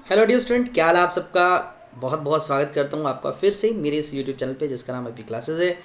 Hello dear student, क्या हाल है आप सबका। बहुत बहुत स्वागत करता हूँ आपका फिर से मेरे इस यूट्यूब चैनल पे जिसका नाम एपी क्लासेस है।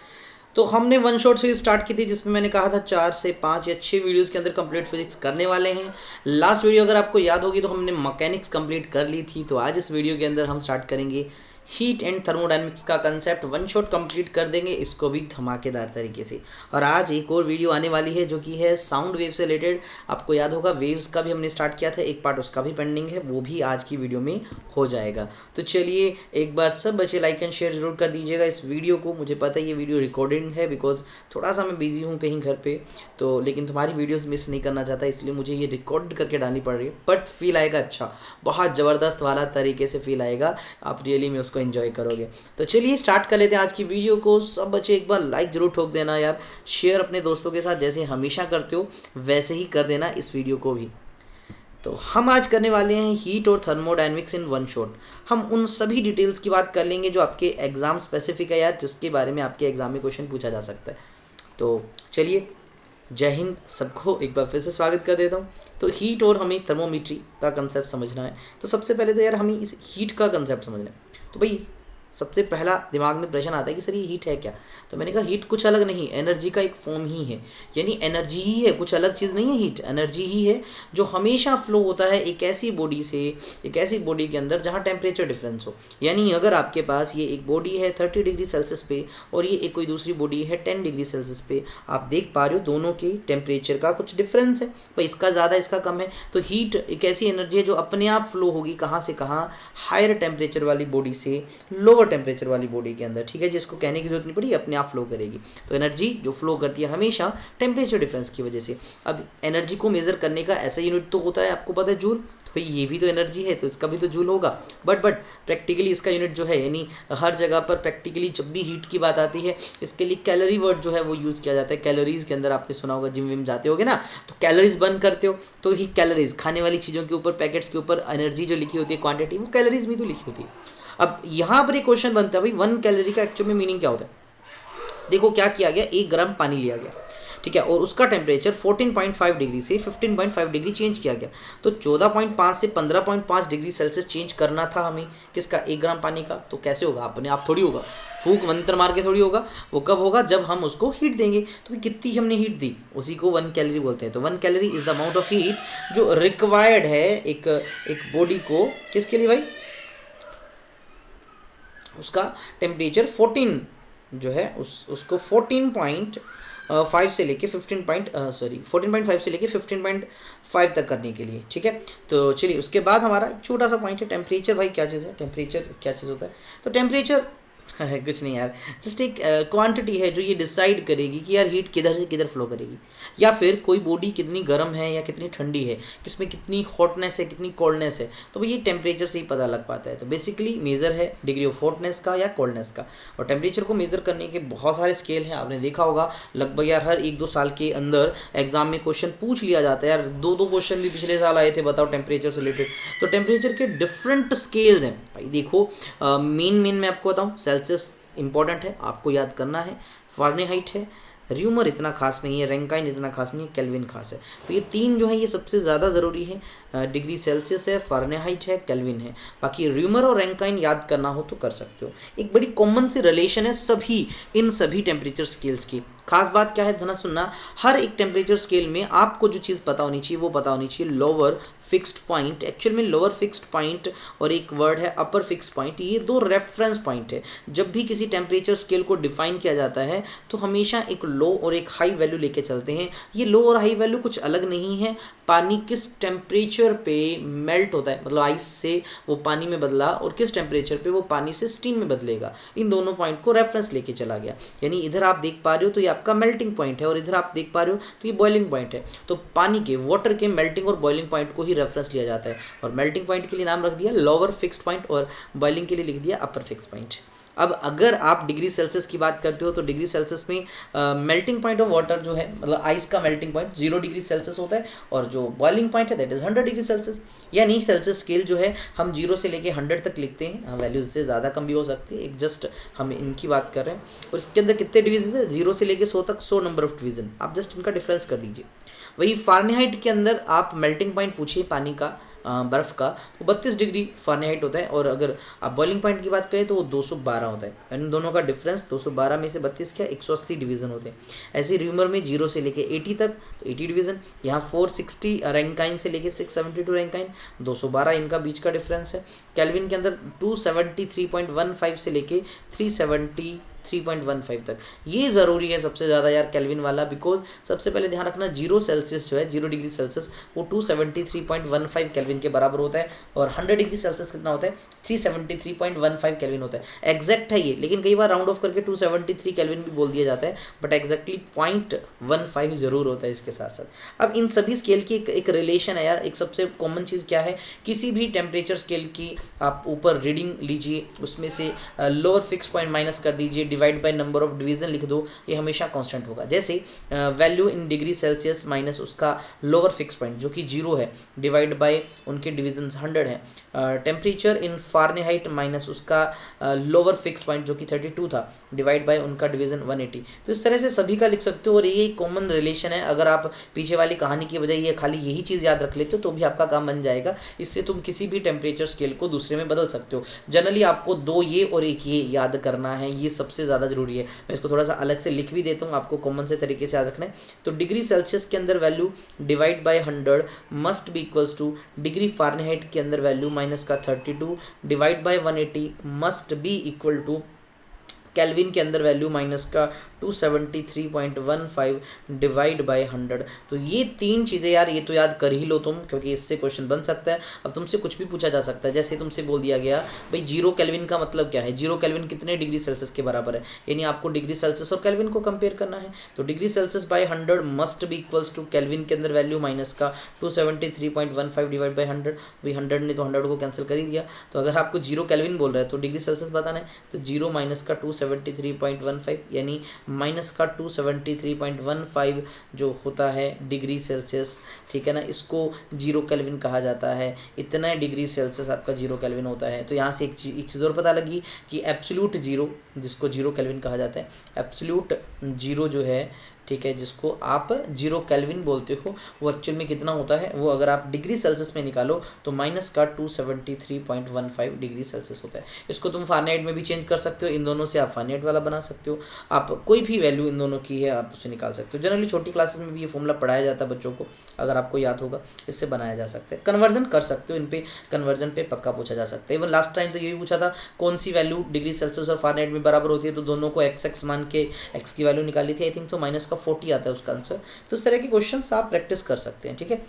तो हमने वन शॉट सीरीज स्टार्ट की थी जिसमें मैंने कहा था 4 से 5 या 6 वीडियोस के अंदर कंप्लीट फिजिक्स करने वाले हैं। लास्ट वीडियो अगर आपको याद होगी तो हमने मैकेनिक्स कंप्लीट कर ली थी। तो आज इस वीडियो के अंदर हम स्टार्ट करेंगे हीट एंड थर्मोडायनेमिक्स का कंसेप्ट। वन शॉट कंप्लीट कर देंगे इसको भी धमाकेदार तरीके से। और आज एक और वीडियो आने वाली है जो कि है साउंड वेव से रिलेटेड। आपको याद होगा वेव्स का भी हमने स्टार्ट किया था, एक पार्ट उसका भी पेंडिंग है, वो भी आज की वीडियो में हो जाएगा। तो चलिए एक बार सब बच्चे लाइक एंड शेयर जरूर कर दीजिएगा इस वीडियो को। मुझे पता है ये वीडियो रिकॉर्डिंग है बिकॉज थोड़ा सा मैं बिजी हूँ कहीं घर पे, तो लेकिन तुम्हारी वीडियोस मिस नहीं करना चाहता इसलिए मुझे ये रिकॉर्ड करके डालनी पड़ रही है। बट फील आएगा अच्छा, बहुत ज़बरदस्त वाला तरीके से फील आएगा, आप रियली में उसको एंजॉय करोगे। तो चलिए स्टार्ट कर लेते हैं आज की वीडियो को। सब बच्चे एक बार लाइक जरूर ठोक देना यार, शेयर अपने दोस्तों के साथ जैसे हमेशा करते हो वैसे ही कर देना इस वीडियो को भी। तो हम आज करने वाले हैं हीट और थर्मोडायनेमिक्स इन वन शॉट। हम उन सभी डिटेल्स की बात कर लेंगे जो आपके एग्जाम स्पेसिफिक है यार, जिसके बारे में आपके एग्जाम में क्वेश्चन पूछा जा सकता है। तो चलिए, जय हिंद, सबको एक बार फिर से स्वागत कर देता हूँ। तो हीट और हमें थर्मोमीट्री का कंसेप्ट समझना है। तो सबसे पहले तो यार हमें इस हीट का कंसेप्ट समझना है। तो भाई सबसे पहला दिमाग में प्रश्न आता है कि सर ये हीट है क्या। तो मैंने कहा हीट कुछ अलग नहीं, एनर्जी का एक फॉर्म ही है, यानी एनर्जी ही है, कुछ अलग चीज़ नहीं है। हीट एनर्जी ही है जो हमेशा फ्लो होता है एक ऐसी बॉडी से एक ऐसी बॉडी के अंदर जहाँ टेम्परेचर डिफरेंस हो। यानी अगर आपके पास ये एक बॉडी है 30 डिग्री सेल्सियस पे और ये एक कोई दूसरी बॉडी है 10 डिग्री सेल्सियस पे, आप देख पा रहे हो दोनों के टेम्परेचर का कुछ डिफरेंस है, भाई इसका ज़्यादा इसका कम है। तो हीट एक ऐसी एनर्जी है जो अपने आप फ्लो होगी कहाँ से कहाँ, हायर टेम्परेचर वाली बॉडी से लोअर टेम्परेचर वाली बॉडी के अंदर, ठीक है, जिसको कहने की जरूरत नहीं पड़ी, अपने आप फ्लो करेगी। तो एनर्जी जो फ्लो करती है हमेशा टेम्परेचर डिफरेंस की वजह से। अब एनर्जी को मेजर करने का ऐसा यूनिट तो होता है, आपको पता है, जूल। तो भाई ये भी तो एनर्जी है तो इसका भी तो जूल होगा। बट प्रैक्टिकली इसका यूनिट जो है, यानी हर जगह पर प्रैक्टिकली जब भी हीट की बात आती है इसके लिए कैलोरी वर्ड जो है वो यूज़ किया जाता है। कैलोरीज के अंदर आपने सुना होगा, जिम विम जाते होगे ना, तो कैलोरीज बर्न करते हो तो ही कैलोरीज, खाने वाली चीज़ों के ऊपर पैकेट्स के ऊपर एनर्जी जो लिखी होती है क्वांटिटी, वो कैलोरीज में तो लिखी होती है। अब यहाँ पर एक क्वेश्चन बनता है, भाई 1 कैलोरी का एक्चुअल में मीनिंग क्या होता है। देखो क्या किया गया, 1 ग्राम पानी लिया गया, ठीक है, और उसका टेम्परेचर 14.5 डिग्री से 15.5 डिग्री चेंज किया गया। तो 14.5 से 15.5 डिग्री सेल्सियस चेंज करना था हमें किसका, 1 ग्राम पानी का। तो कैसे होगा, अपने आप थोड़ी होगा, फूक मंत्र मार के थोड़ी होगा। वो कब होगा, जब हम उसको हीट देंगे। तो कितनी हमने हीट दी, उसी को 1 कैलोरी बोलते हैं। तो 1 calorie is the amount of heat जो रिक्वायर्ड है एक बॉडी को, किसके लिए भाई, उसका टेम्परेचर 14 जो है उसको 14.5 से लेके 14.5 से लेके 15.5 तक करने के लिए, ठीक है। तो चलिए उसके बाद हमारा छोटा सा पॉइंट है टेम्परेचर। भाई क्या चीज़ है टेम्परेचर, क्या चीज़ होता है। तो टेम्परेचर कुछ नहीं यार, जस्ट एक क्वांटिटी है जो ये डिसाइड करेगी कि यार हीट किधर से किधर फ्लो करेगी, या फिर कोई बॉडी कितनी गर्म है या कितनी ठंडी है, किसमें कितनी हॉटनेस है कितनी कोल्डनेस है। तो भाई ये टेम्परेचर से ही पता लग पाता है। तो बेसिकली मेज़र है डिग्री ऑफ हॉटनेस का या कोल्डनेस का। और टेम्परेचर को मेज़र करने के बहुत सारे स्केल हैं, आपने देखा होगा लगभग यार हर 1-2 साल के अंदर एग्जाम में क्वेश्चन पूछ लिया जाता है यार। 2-2 क्वेश्चन भी पिछले साल आए थे, बताओ टेम्परेचर से रिलेटेड। तो टेम्परेचर के डिफरेंट स्केल्स हैं भाई। देखो मेन मैं आपको बताऊँ, सेल्सियस इंपॉर्टेंट है, आपको याद करना है, फ़ारेनहाइट है, र्यूमर इतना खास नहीं है, रैंकाइन इतना खास नहीं है, केल्विन खास है। तो ये 3 जो है ये सबसे ज़्यादा ज़रूरी है, डिग्री सेल्सियस है, फ़ारेनहाइट है, केल्विन है। बाकी र्यूमर और रैंकाइन याद करना हो तो कर सकते हो। एक बड़ी कॉमन सी रिलेशन है इन सभी टेम्परेचर स्केल्स की। खास बात क्या है, ध्यान सुनना, हर एक टेम्परेचर स्केल में आपको जो चीज़ पता होनी चाहिए वो पता होनी चाहिए लोअर फिक्स्ड पॉइंट। एक्चुअल में लोअर फिक्स्ड पॉइंट और एक वर्ड है अपर फिक्स्ड पॉइंट, ये 2 रेफरेंस पॉइंट है। जब भी किसी टेम्परेचर स्केल को डिफाइन किया जाता है तो हमेशा एक लो और एक हाई वैल्यू लेके चलते हैं। ये लो और हाई वैल्यू कुछ अलग नहीं है, पानी किस टेम्परेचर पे मेल्ट होता है, मतलब आइस से वो पानी में बदला, और किस टेम्परेचर पे वो पानी से स्टीम में बदलेगा, इन दोनों पॉइंट को रेफरेंस लेके चला गया। यानी इधर आप देख पा रहे हो तो ये आपका मेल्टिंग पॉइंट है और इधर आप देख पा रहे हो तो ये बॉइलिंग पॉइंट है। तो पानी के, वाटर के मेल्टिंग और बॉइलिंग पॉइंट को ही रेफरेंस लिया जाता है। और मेल्टिंग पॉइंट के लिए नाम रख दिया लोअर फिक्स्ड पॉइंट और बॉइलिंग के लिए लिख दिया अपर फिक्स्ड पॉइंट। अब अगर आप डिग्री सेल्सियस की बात करते हो तो डिग्री सेल्सियस में मेल्टिंग पॉइंट ऑफ वाटर जो है, मतलब आइस का मेल्टिंग पॉइंट 0 डिग्री सेल्सियस होता है, और जो बॉइलिंग पॉइंट है दैट इज 100 डिग्री सेल्सियस। यानी सेल्सियस स्केल जो है हम 0 से लेके 100 तक लिखते हैं, वैल्यूज से ज़्यादा कम भी हो सकती है, एक जस्ट हम इनकी बात कर रहे हैं। और इसके अंदर कितने डिवीजन है, 0 से लेके 100 तक 100 नंबर ऑफ डिवीजन, आप जस्ट इनका डिफरेंस कर दीजिए। वही फ़ारेनहाइट के अंदर आप मेल्टिंग पॉइंट पूछिए पानी का, बर्फ़ का, वो 32 डिग्री फ़ारेनहाइट होता है। और अगर आप बॉइलिंग पॉइंट की बात करें तो वो 212 होता है। इन दोनों का डिफरेंस 212 में से 32 क्या 180 डिवीज़न होते हैं। ऐसे र्यूमर में 0 से लेके 80 तक तो 80 डिवीज़न, यहाँ 460 रैंकाइन से लेके 672 रैंकाइन, 212 इनका बीच का डिफरेंस है। केल्विन के अंदर 273.15 से लेके 373.15 तक। ये ज़रूरी है सबसे ज़्यादा यार केल्विन वाला, बिकॉज सबसे पहले ध्यान रखना 0 सेल्सियस जो है 0 डिग्री सेल्सियस वो 273.15 केल्विन के बराबर होता है, और 100 डिग्री सेल्सियस कितना होता है 373.15 केल्विन होता है। एग्जैक्ट है ये, लेकिन कई बार राउंड ऑफ करके 273 केल्विन भी बोल दिया जाता है, बट एग्जैक्टली 0.15 जरूर होता है इसके साथ साथ। अब इन सभी स्केल की एक रिलेशन है यार। एक सबसे कॉमन चीज़ क्या है, किसी भी टेम्परेचर स्केल की आप ऊपर रीडिंग लीजिए, उसमें से लोअर फिक्स पॉइंट माइनस कर दीजिए, divide by number of division लिख दो, ये हमेशा कांस्टेंट होगा। जैसे value in degree Celsius minus उसका लोअर फिक्स पॉइंट जो कि 0 है, डिवाइड बाय उनके डिवीजन 100 है। टेम्परेचर इन फ़ारेनहाइट माइनस उसका लोअर फिक्स पॉइंट जो कि 32 था, डिवाइड बाय उनका डिवीजन 180। तो इस तरह से सभी का लिख सकते हो, और ये कॉमन रिलेशन है। अगर आप पीछे वाली कहानी की बजाय ये खाली यही चीज़ याद रख लेते हो तो भी आपका काम बन जाएगा। इससे तुम किसी भी टेम्परेचर स्केल को दूसरे में बदल सकते हो। जनरली आपको 2 ये और 1 ये याद करना है, ये सबसे ज़्यादा जरूरी है। मैं इसको थोड़ा सा अलग से लिख भी देता हूँ, आपको कॉमन से तरीके से याद रखना है। तो डिग्री सेल्सियस के अंदर value divide by 100 must be equals to degree Fahrenheit के अंदर वैल्यू माइनस का 32 divide by 180 must be equal to Kelvin के अंदर वैल्यू माइनस का 273.15 डिवाइड बाय 100। तो ये 3 चीज़ें यार ये तो याद कर ही लो तुम, क्योंकि इससे क्वेश्चन बन सकता है। अब तुमसे कुछ भी पूछा जा सकता है, जैसे तुमसे बोल दिया गया भाई 0 केल्विन का मतलब क्या है, 0 केल्विन कितने डिग्री सेल्सियस के बराबर है, यानी आपको डिग्री सेल्सियस और केल्विन को कंपेयर करना है। तो degree Celsius by 100 must be equals to Kelvin के अंदर वैल्यू माइनस का 273.15 डिवाइड बाय 100। भाई 100 ने तो 100 को कैंसिल कर ही दिया। तो अगर आपको 0 केल्विन बोल रहा है तो डिग्री सेल्सियस बताना है, तो 0 माइनस का 273.15 यानी माइनस का 273.15 जो होता है डिग्री सेल्सियस, ठीक है ना, इसको 0 केल्विन कहा जाता है। इतना डिग्री सेल्सियस आपका 0 केल्विन होता है। तो यहाँ से एक चीज़ और पता लगी कि एब्सोल्यूट 0 जिसको 0 केल्विन कहा जाता है, एब्सोल्यूट 0 जो है, ठीक है, जिसको आप 0 केल्विन बोलते हो, वो एक्चुअल में कितना होता है, वो अगर आप डिग्री सेल्सियस में निकालो तो माइनस का 273.15 डिग्री सेल्सियस होता है। इसको तुम फ़ारेनहाइट में भी चेंज कर सकते हो, इन दोनों से आप फ़ारेनहाइट वाला बना सकते हो। आप कोई भी वैल्यू इन दोनों की है आप उसे निकाल सकते हो। जनरली छोटी क्लासेस में भी ये फॉर्मूला पढ़ाया जाता है बच्चों को, अगर आपको याद होगा इससे बनाया जा सकता है। कन्वर्जन कर सकते हो, इन पे कन्वर्जन पे पक्का पूछा जा सकता है। इवन लास्ट टाइम तो यही पूछा था कौन सी वैल्यू डिग्री सेल्सियस और फ़ारेनहाइट में बराबर होती है, तो दोनों को एक्स मान के एक्स की वैल्यू निकाली थी। आई थिंक सो माइनस का 40 आता है उसका आंसर। तो इस तरह के क्वेश्चंस आप प्रैक्टिस कर सकते हैं, ठीक है।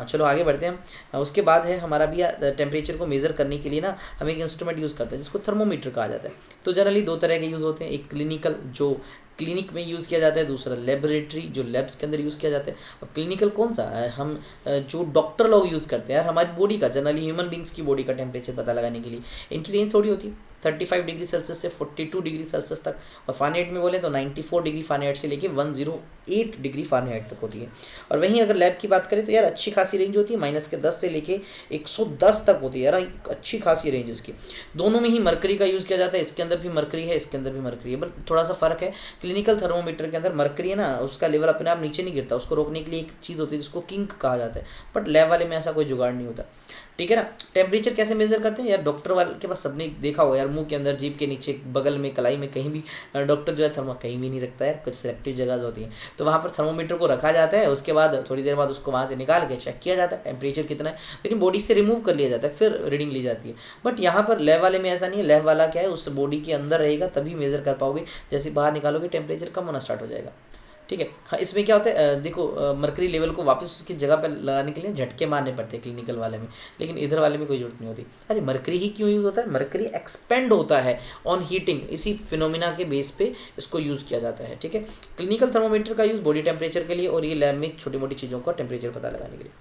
चलो आगे बढ़ते हैं। उसके बाद है हमारा भी टेम्परेचर को मेज़र करने के लिए ना हम एक इंस्ट्रूमेंट यूज़ करते हैं जिसको थर्मोमीटर कहा जाता है। तो जनरली 2 तरह के यूज़ होते हैं, एक क्लिनिकल जो क्लिनिक में यूज़ किया जाता है, दूसरा लेबोरेटरी जो लैब्स के अंदर यूज़ किया जाता है। अब क्लिनिकल कौन सा है, हम जो डॉक्टर लोग यूज़ करते हैं यार, हमारी बॉडी का, जनरली ह्यूमन बींग्स की बॉडी का टेम्परेचर पता लगाने के लिए। इनकी रेंज थोड़ी होती है 35 डिग्री सेल्सियस से 42 डिग्री सेल्सियस तक, और फ़ारेनहाइट में बोले तो 94 डिग्री फ़ारेनहाइट से लेके 108 डिग्री फ़ारेनहाइट तक होती है। और वहीं अगर लैब की बात करें तो यार अच्छी खासी रेंज होती है, माइनस के 10 से लेके 110 तक होती है यार, अच्छी खासी रेंज इसकी। दोनों में ही मरकरी का यूज़ किया जाता है, इसके अंदर भी मरकरी है, इसके अंदर भी मरकरी है, बट थोड़ा सा फ़र्क है। क्लिनिकल थर्मोमीटर के अंदर मरकरी है ना, उसका लेवल अपने आप नीचे नहीं गिरता, उसको रोकने के लिए एक चीज़ होती है जिसको किंक कहा जाता है, बट लैब वाले में ऐसा कोई जुगाड़ नहीं होता, ठीक है ना। टेम्परेचर कैसे मेजर करते हैं यार, डॉक्टर वाले के पास सबने देखा होगा यार, मुंह के अंदर, जीभ के नीचे, बगल में, कलाई में, कहीं भी डॉक्टर जो है थर्मो कहीं भी नहीं रखता है, कुछ सिलेक्टिव जगह होती हैं, तो वहाँ पर थर्मोमीटर को रखा जाता है। उसके बाद थोड़ी देर बाद उसको वहाँ से निकाल के चेक किया जाता है टेम्परेचर कितना है, लेकिन बॉडी से रिमूव कर लिया जाता है, फिर रीडिंग ली जाती है। बट यहाँ पर लैब वाले में ऐसा नहीं है, लैब वाला क्या है, उस बॉडी के अंदर रहेगा तभी मेजर कर पाओगे, जैसे बाहर निकालोगे टेम्परेचर कम होना स्टार्ट हो जाएगा, ठीक है। हाँ, इसमें क्या होता है, देखो मरकरी लेवल को वापस उसकी जगह पर लगाने के लिए झटके मारने पड़ते हैं क्लिनिकल वाले में, लेकिन इधर वाले में कोई जरूरत नहीं होती। अरे मरकरी ही क्यों यूज़ होता है, मरकरी एक्सपेंड होता है ऑन हीटिंग, इसी फिनोमिना के बेस पे इसको यूज़ किया जाता है, ठीक है। क्लिनिकल थर्मोमीटर का यूज़ बॉडी टेम्परेचर के लिए, और ये लैब में छोटी मोटी चीज़ों का टेम्परेचर पता लगाने के लिए।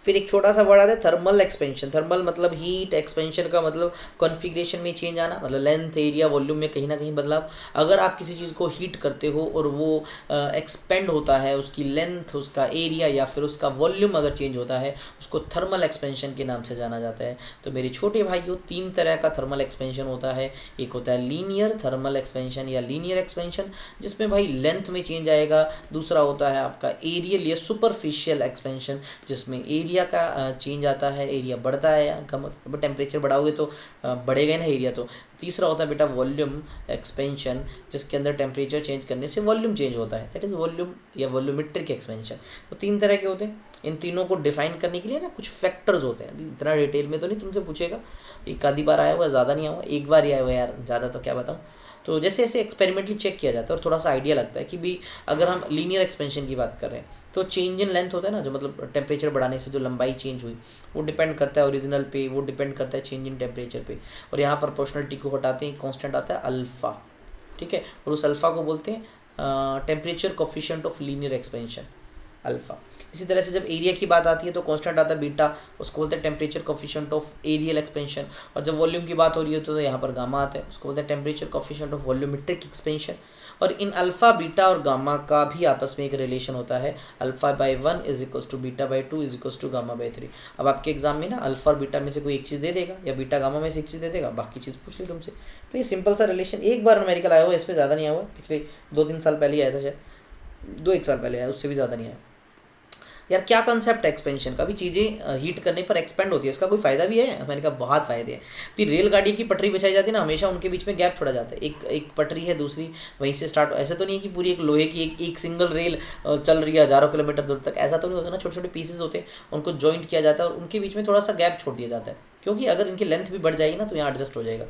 फिर एक छोटा सा वर्ड आता है थर्मल एक्सपेंशन। थर्मल मतलब हीट, एक्सपेंशन का मतलब कॉन्फ़िगरेशन में चेंज आना, मतलब लेंथ, एरिया, वॉल्यूम में कहीं ना कहीं बदलाव। अगर आप किसी चीज़ को हीट करते हो और वो एक्सपेंड होता है, उसकी लेंथ, उसका एरिया या फिर उसका वॉल्यूम अगर चेंज होता है, उसको थर्मल एक्सपेंशन के नाम से जाना जाता है। तो मेरे छोटे भाइयों 3 तरह का थर्मल एक्सपेंशन होता है। एक होता है लीनियर थर्मल एक्सपेंशन या लीनियर एक्सपेंशन, जिसमें भाई लेंथ में चेंज आएगा। दूसरा होता है आपका एरियल या सुपरफिशियल एक्सपेंशन, जिसमें एरिया एरिया का चेंज आता है, एरिया बढ़ता है या कम होता है। टेम्परेचर बढ़ाओगे तो बढ़ेगा ना एरिया। तो तीसरा होता है बेटा वॉल्यूम एक्सपेंशन, जिसके अंदर टेम्परेचर चेंज करने से वॉल्यूम चेंज होता है, दैट इज़ वॉल्यूम या वॉल्यूमेट्रिक एक्सपेंशन। तो 3 तरह के होते हैं। इन तीनों को डिफाइन करने के लिए ना कुछ फैक्टर्स होते हैं। अभी इतना डिटेल में तो नहीं तुमसे पूछेगा, एक आधी बार आया हुआ, ज़्यादा नहीं आया हुआ, एक बार ही आया हुआ यार, ज़्यादा तो क्या बताऊँ। तो जैसे ऐसे एक्सपेरिमेंटली चेक किया जाता है और थोड़ा सा आइडिया लगता है कि भी अगर हम लीनियर एक्सपेंशन की बात कर रहे हैं तो चेंज इन लेंथ होता है ना, जो मतलब टेम्परेचर बढ़ाने से जो लंबाई चेंज हुई वो डिपेंड करता है ओरिजिनल पे, वो डिपेंड करता है चेंज इन टेम्परेचर पे। और यहाँ प्रोपोर्शनलिटी को हटाते हैं, कांस्टेंट आता है अल्फ़ा, ठीक है, और उस अल्फ़ा को बोलते हैं temperature coefficient of linear expansion, alpha. इसी तरह से जब एरिया की बात आती है तो कांस्टेंट आता है बीटा, उसको बोलते हैं temperature coefficient of areal expansion. और जब वॉल्यूम की बात हो रही है तो यहाँ पर गामा आता है, उसको बोलते हैं temperature coefficient of volumetric expansion. और इन अल्फ़ा बीटा और गामा का भी आपस में एक रिलेशन होता है, alpha is equals to beta is equals to gamma. अब आपके एग्जाम में ना अल्फ़ा और बीटा में से कोई एक चीज़ दे देगा या बीटा गामा में से एक चीज़ दे देगा, बाकी चीज़ पूछ ली तुमसे। तो ये सिंपल सा रिलेशन एक बार न्यूमेरिकल आया हुआ है, इस पर ज़्यादा नहीं आया हुआ, पिछले 2-3 साल पहले आया था, शायद 2-1 साल पहले आया, उससे भी ज़्यादा नहीं आया। यार क्या कंसेप्ट है एक्सपेंशन का, भी चीज़ें हीट करने पर एक्सपेंड होती है, इसका कोई फ़ायदा भी है? मैंने कहा बहुत फ़ायदे हैं। फिर रेलगाड़ी की पटरी बिछाई जाती है ना, हमेशा उनके बीच में गैप छोड़ा जाता है, एक पटरी है दूसरी वहीं से स्टार्ट, ऐसा तो नहीं है कि पूरी एक लोहे की एक सिंगल रेल चल रही है हज़ारों किलोमीटर दूर तक, ऐसा तो नहीं होता ना, छोटे छोटे पीसेज होते हैं, उनको जॉइंट किया जाता है और उनके बीच में थोड़ा सा गैप छोड़ दिया जाता है, क्योंकि अगर इनकी लेंथ भी बढ़ जाएगी ना तो यहाँ एडजस्ट हो जाएगा।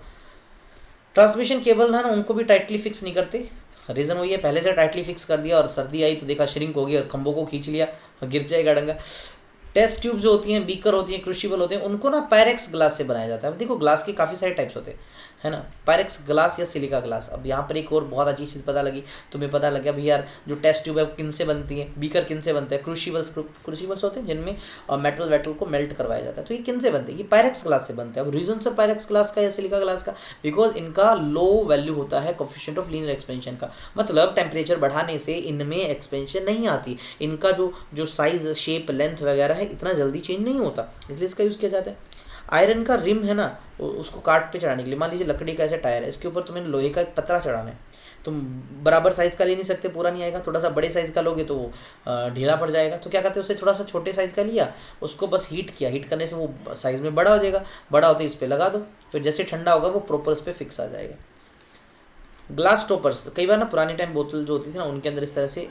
ट्रांसमिशन केबल है ना, उनको भी टाइटली फिक्स नहीं करते, रीज़न वही है, पहले से टाइटली फिक्स कर दिया और सर्दी आई तो देखा श्रिंक हो गई और खंभों को खींच लिया और गिर जाएगा डंगा। टेस्ट ट्यूब जो होती हैं, बीकर होती हैं, क्रूशिबल होते हैं, उनको ना पायरेक्स ग्लास से बनाया जाता है। अब देखो ग्लास के काफ़ी सारे टाइप्स होते हैं, है ना, पायरेक्स ग्लास या सिलिका ग्लास। अब यहाँ पर एक और बहुत अच्छी चीज़ पता लगी, तुम्हें पता लग गया भाई यार जो टेस्ट ट्यूब है वो किन से बनती है, बीकर किन से बनते हैं, क्रूशिबल्स होते हैं जिनमें मेटल वेटल को मेल्ट करवाया जाता है, तो ये किन से बनते हैं, ये पायरेक्स ग्लास से बनते हैं। अब रीजन सर पायरेक्स ग्लास का या सिलिका ग्लास का, बिकॉज इनका लो वैल्यू होता है कोफिशिएंट ऑफ लीनियर एक्सपेंशन का, मतलब टेम्परेचर बढ़ाने से इनमें एक्सपेंशन नहीं आती, इनका जो साइज शेप लेंथ वगैरह है इतना जल्दी चेंज नहीं होता, इसलिए इसका यूज़ किया जाता है। आयरन का रिम है ना, उसको काट पे चढ़ाने के लिए, मान लीजिए लकड़ी का ऐसा टायर है, इसके ऊपर तुम्हें लोहे का एक पतरा चढ़ाना है, तुम बराबर साइज़ का ले नहीं सकते, पूरा नहीं आएगा, थोड़ा सा बड़े साइज़ का लोगे तो वो ढीला पड़ जाएगा, तो क्या करते हैं उससे थोड़ा सा छोटे साइज़ का लिया, उसको बस हीट किया, हीट करने से वो साइज़ में बड़ा हो जाएगा, बड़ा होते इस पर लगा दो, फिर जैसे ठंडा होगा वो प्रॉपर उस पर फिक्स आ जाएगा। ग्लास टॉपर्स, कई बार ना पुराने टाइम बोतल जो होती थी ना उनके अंदर इस तरह से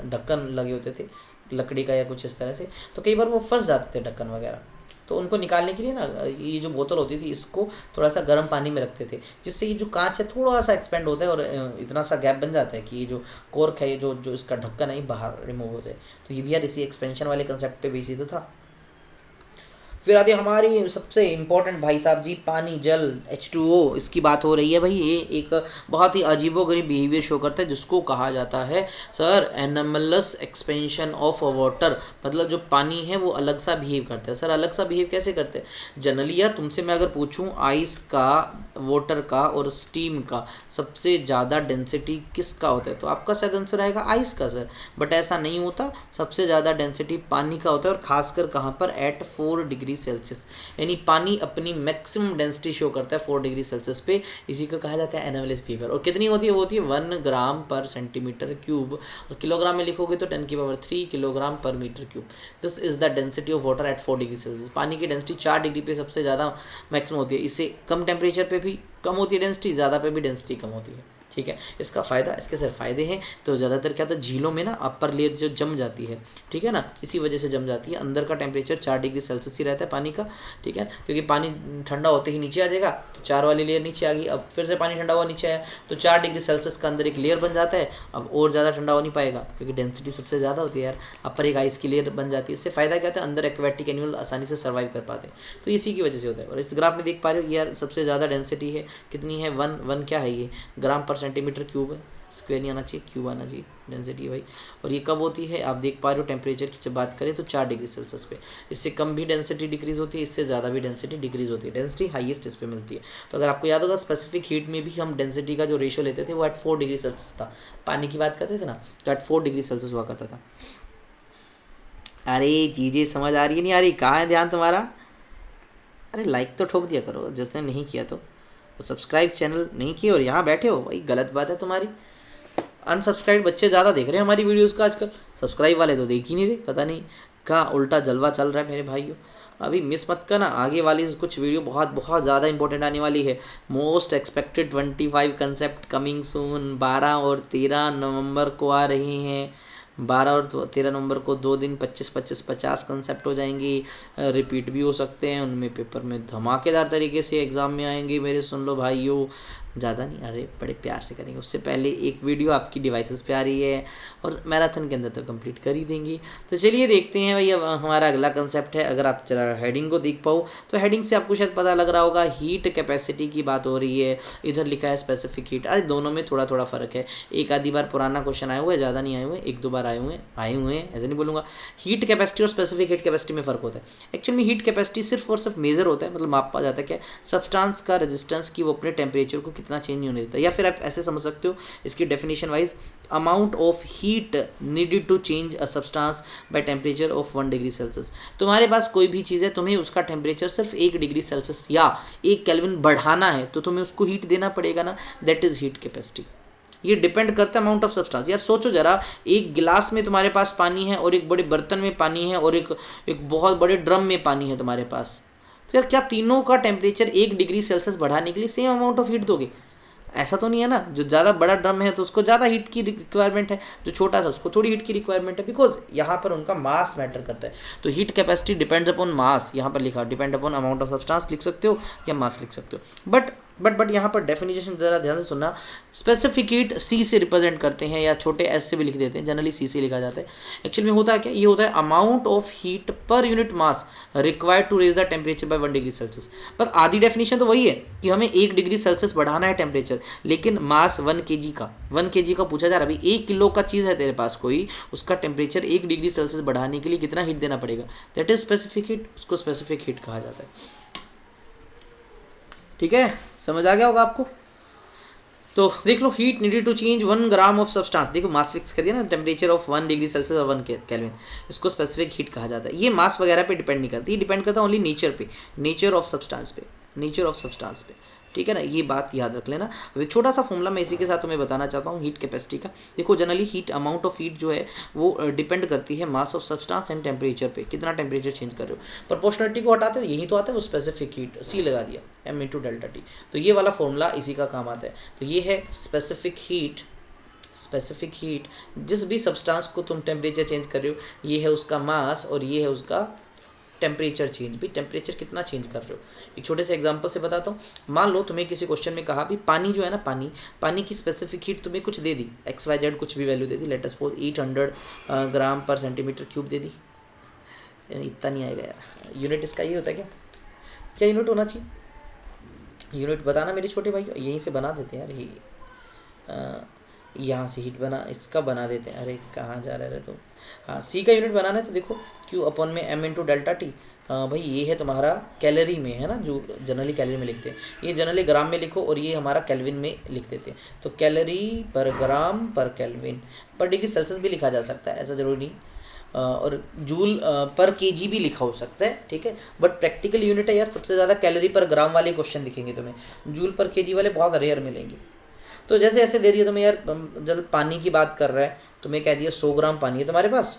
ढक्कन लगे होते थे लकड़ी का या कुछ इस तरह से, तो कई बार वो फंस जाते थे ढक्कन वगैरह, तो उनको निकालने के लिए ना ये जो बोतल होती थी इसको थोड़ा सा गर्म पानी में रखते थे, जिससे ये जो कांच है थोड़ा सा एक्सपेंड होता है और इतना सा गैप बन जाता है कि ये जो कोर्क है, ये जो इसका ढक्कन है ये बाहर रिमूव होता है। तो ये भी यार इसी एक्सपेंशन वाले कंसेप्ट पे बेसी तो था। फिर आती हमारी सबसे इम्पोर्टेंट भाई साहब जी, पानी, जल, H2O, इसकी बात हो रही है भाई। ये एक बहुत ही अजीबोगरीब बिहेवियर शो करता है जिसको कहा जाता है सर एनमलस एक्सपेंशन ऑफ वाटर, मतलब जो पानी है वो अलग सा बिहेव करता है। सर अलग सा बिहेव कैसे करते हैं? जनरली यार तुमसे मैं अगर पूछूं आइस का, वाटर का और स्टीम का सबसे ज़्यादा डेंसिटी किसका होता है, तो आपका शायद आंसर आएगा आइस का सर, बट ऐसा नहीं होता, सबसे ज़्यादा डेंसिटी पानी का होता है, और खासकर कहाँ पर, एट 4 डिग्री सेल्सियस, यानी पानी अपनी मैक्सिमम डेंसिटी शो करता है 4 डिग्री सेल्सियस पे, इसी को कहा जाता है एनमलस बिहेवियर। और कितनी होती है? वो होती है 1 ग्राम पर सेंटीमीटर क्यूब, और किलोग्राम में लिखोगे तो 10⁻³ किलोग्राम पर metre cube. This is the density of water at 4 degree Celsius. पानी की डेंसिटी 4 डिग्री पे सबसे ज़्यादा मैक्सिमम होती है, इससे कम टेम्परेचर पे भी कम होती है डेंसिटी, ज़्यादा पे भी डेंसिटी कम होती है, ठीक है। इसका फ़ायदा, इसके सिर्फ फ़ायदे हैं। तो ज़्यादातर क्या होता है, झीलों में ना अपर लेयर जो जम जाती है, ठीक है ना, इसी वजह से जम जाती है। अंदर का टेम्परेचर 4 डिग्री सेल्सियस ही रहता है पानी का, ठीक है, क्योंकि पानी ठंडा होते ही नीचे आ जाएगा, तो 4 वाली लेयर नीचे आ गई। अब फिर से पानी ठंडा हुआ नीचे आया तो 4 डिग्री सेल्सियस का अंदर एक लेयर बन जाता है। अब और ज़्यादा ठंडा हो नहीं पाएगा क्योंकि डेंसिटी सबसे ज़्यादा होती है यार, अपर एक आइस की लेयर बन जाती है। इससे फ़ायदा क्या होता है, अंदर एक्वेटिक एनिमल आसानी से सर्वाइव कर पाते हैं, तो इसी की वजह से होता है। और इस ग्राफ में देख पा रहे हो यार सबसे ज़्यादा डेंसिटी है कितनी है, 1 क्या है, ये ग्राम पर सेंटीमीटर क्यूब है, स्क्वायर नहीं आना चाहिए, क्यूब आना चाहिए डेंसिटी है भाई। और ये कब होती है, आप देख पा रहे हो टेम्परेचर की जब बात करें तो 4 डिग्री सेल्सियस पे। इससे कम भी डेंसिटी डिक्रीज होती है, इससे ज़्यादा भी डेंसिटी डिक्रीज होती है, डेंसिटी हाईएस्ट इस पे मिलती है। तो अगर आपको याद होगा स्पेसिफिक हीट में भी हम डेंसिटी का जो रेशियो लेते थे वो एट 4 डिग्री सेल्सियस था, पानी की बात करते थे ना तो एट 4 डिग्री सेल्सियस हुआ करता था। अरे चीज़ें समझ आ रही है नहीं आ रही, कहाँ है ध्यान तुम्हारा? अरे लाइक तो ठोक दिया करो जिसने नहीं किया, तो सब्सक्राइब चैनल नहीं किए और यहाँ बैठे हो, भाई गलत बात है तुम्हारी। अनसब्सक्राइब बच्चे ज़्यादा देख रहे हैं हमारी वीडियोस का आजकल, सब्सक्राइब वाले तो देख ही नहीं रहे, पता नहीं का उल्टा जलवा चल रहा है मेरे भाइयों। अभी मिस मत करना, आगे वाली कुछ वीडियो बहुत बहुत ज़्यादा इंपॉर्टेंट आने वाली है। Most expected 25 concept coming soon. 12 और 13 नवंबर को आ रही हैं। 12 और 13 नवंबर को 2 दिन 25-25-50 कंसेप्ट हो जाएंगी। रिपीट भी हो सकते हैं, उनमें पेपर में धमाकेदार तरीके से एग्ज़ाम में आएंगे मेरे। सुन लो भाइयों, ज़्यादा नहीं, अरे बड़े प्यार से करेंगे। उससे पहले एक वीडियो आपकी डिवाइसेस पे आ रही है और मैराथन के अंदर तो कंप्लीट कर ही देंगी। तो चलिए देखते हैं भाई, अब हमारा अगला कंसेप्ट है। अगर आप जरा हेडिंग को देख पाओ तो हेडिंग से आपको शायद पता लग रहा होगा, हीट कैपेसिटी की बात हो रही है। इधर लिखा है स्पेसिफिक हीट। अरे दोनों में थोड़ा थोड़ा फ़र्क है। एक आधी बार पुराना क्वेश्चन आए हुए हैं, ज़्यादा नहीं आए हुए, 1-2 बार आए हुए हैं, ऐसे नहीं बोलूँगा। हीट कैपेसिटी और स्पेसिफिक हीट कैपेसिटी में फ़र्क होता है। एक्चुअल में हीट कैपेसिटी सिर्फ और सिर्फ मेजर होता है, मतलब मापा जाता है क्या, सब्सटेंस का रेजिस्टेंस की वो अपने टेम्परेचर को कितना चेंज नहीं होने देता। या फिर आप ऐसे समझ सकते हो इसकी definition wise, amount of heat needed to change a substance by temperature of 1 degree Celsius. तुम्हारे पास कोई भी चीज़ है, तुम्हें उसका टेम्परेचर सिर्फ 1 डिग्री सेल्सियस या 1 केल्विन बढ़ाना है तो तुम्हें उसको हीट देना पड़ेगा ना, दैट इज हीट कैपेसिटी। ये डिपेंड करता है अमाउंट ऑफ सब्सटेंस। यार सोचो जरा, एक गिलास में तुम्हारे पास पानी है और एक बड़े बर्तन में पानी है और एक बहुत बड़े ड्रम में पानी है तुम्हारे पास, तो यार क्या तीनों का टेम्परेचर 1 डिग्री सेल्सियस बढ़ाने के लिए सेम अमाउंट ऑफ हीट दोगे? ऐसा तो नहीं है ना। जो ज़्यादा बड़ा ड्रम है तो उसको ज़्यादा हीट की रिक्वायरमेंट है, जो छोटा सा उसको थोड़ी हीट की रिक्वायरमेंट है, बिकॉज यहाँ पर उनका मास मैटर करता है। तो heat capacity depends upon mass, यहाँ पर लिखा depend upon amount of substance लिख सकते हो या मास लिख सकते हो। बट यहाँ पर डेफिनेशन ज़रा ध्यान से सुनना। स्पेसिफिक हीट सी से रिप्रेजेंट करते हैं या छोटे एस से भी लिख देते हैं, जनरली सी से लिखा जाता है। एक्चुअली में होता है क्या, ये होता है अमाउंट ऑफ हीट पर unit mass required to raise the temperature by 1 degree Celsius. बस आधी डेफिनेशन तो वही है कि हमें 1 डिग्री सेल्सियस बढ़ाना है टेम्परेचर, लेकिन मास 1 kg का 1 kg का पूछा जा रहा है। अभी 1 किलो का चीज़ है तेरे पास कोई, उसका टेम्परेचर 1 डिग्री सेल्सियस बढ़ाने के लिए कितना हीट देना पड़ेगा, दैट इज स्पेसिफिक हीट। उसको स्पेसिफिक हीट कहा जाता है। ठीक है, समझ आ गया होगा आपको। तो देख लो, heat needed to change 1 gram of substance. देखो मास फिक्स कर दिया ना, टेम्परेचर ऑफ 1 डिग्री सेल्सियस और 1 केल्विन, इसको स्पेसिफिक हीट कहा जाता है। ये मास वगैरह पे डिपेंड नहीं करती, ये डिपेंड करता है ओनली नेचर पे, नेचर ऑफ सब्सटेंस पे। ठीक है ना, ये बात याद रख लेना। अब एक छोटा सा फॉर्मूला मैं इसी के साथ तुम्हें बताना चाहता हूँ हीट कैपेसिटी का। देखो generally heat, amount of heat जो है वो डिपेंड करती है mass of substance and temperature पे, कितना टेम्परेचर चेंज कर रहे हो। प्रोपोर्शनलिटी को हटाते हो, यही तो आता है वो स्पेसिफिक हीट, सी लगा दिया, m इंटू डेल्टा टी। तो ये वाला फॉर्मूला इसी का काम आता है। तो ये है स्पेसिफिक हीट, जिस भी सब्सटेंस को तुम टेम्परेचर चेंज कर रहे हो, ये है उसका मास और ये है उसका टेम्परेचर चेंज। भी टेम्परेचर कितना चेंज कर रहे हो। एक छोटे से एग्जांपल से बताता हूँ। मान लो तुम्हें किसी क्वेश्चन में कहा भी पानी जो है ना, पानी की स्पेसिफिक हीट तुम्हें कुछ दे दी, XYZ कुछ भी वैल्यू दे दी, लेट अस सपोज 800 ग्राम पर सेंटीमीटर क्यूब दे दी। यानी इतना नहीं आएगा यार, यूनिट इसका ये होता है क्या यूनिट होना चाहिए? यूनिट बताना मेरे छोटे भाई, यहीं से बना देते हैं यार। यहाँ से हीट बना, इसका बना देते हैं। अरे कहाँ जा रहे तुम? हाँ, सी का यूनिट बनाना है तो देखो क्यू अपॉन में m इंटू डेल्टा टी। भाई ये है तुम्हारा कैलोरी में, है ना, जो जनरली कैलोरी में लिखते हैं। ये जनरली ग्राम में लिखो और ये हमारा केल्विन में लिख देते हैं। तो कैलोरी पर ग्राम पर केल्विन, पर डिग्री सेल्सियस भी लिखा जा सकता है, ऐसा जरूरी नहीं। और जूल पर केजी भी लिखा हो सकता है, ठीक है। बट प्रैक्टिकल यूनिट है यार, सबसे ज़्यादा कैलोरी पर ग्राम वाले क्वेश्चन दिखेंगे तुम्हें, जूल पर केजी वाले बहुत रेयर मिलेंगे। तो जैसे ऐसे दे दिया तुम्हें यार, जब पानी की बात कर रहा है, तुम्हें कह दिया 100 ग्राम पानी है तुम्हारे पास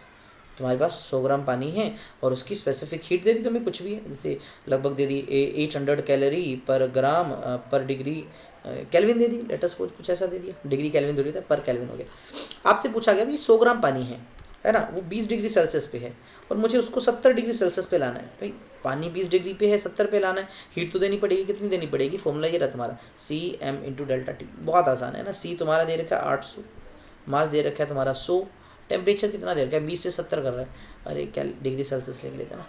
100 ग्राम पानी है और उसकी स्पेसिफिक हीट दे दी तुम्हें कुछ भी है, जैसे लगभग दे दी 800 कैलोरी पर ग्राम पर डिग्री केल्विन दे दी, लेट अस सपोज कुछ ऐसा दे दिया, डिग्री केल्विन थोड़ी था, पर केल्विन हो गया। आपसे पूछा गया भाई 100 ग्राम पानी है ना, वो 20 डिग्री सेल्सियस पे है और मुझे उसको 70 डिग्री सेल्सियस पे लाना है। भाई पानी 20 डिग्री पे है, 70 पे लाना है, हीट तो देनी पड़ेगी, कितनी देनी पड़ेगी? फॉर्मूला ये रहा तुम्हारा CM इंटू डेल्टा टी। बहुत आसान है ना। सी तुम्हारा दे रखा है 800, मास दे रखा है तुम्हारा 100, टेम्परेचर कितना दे रखा है 20 से 70 कर रहा है। अरे क्या डिग्री सेल्सियस ले लेते ना,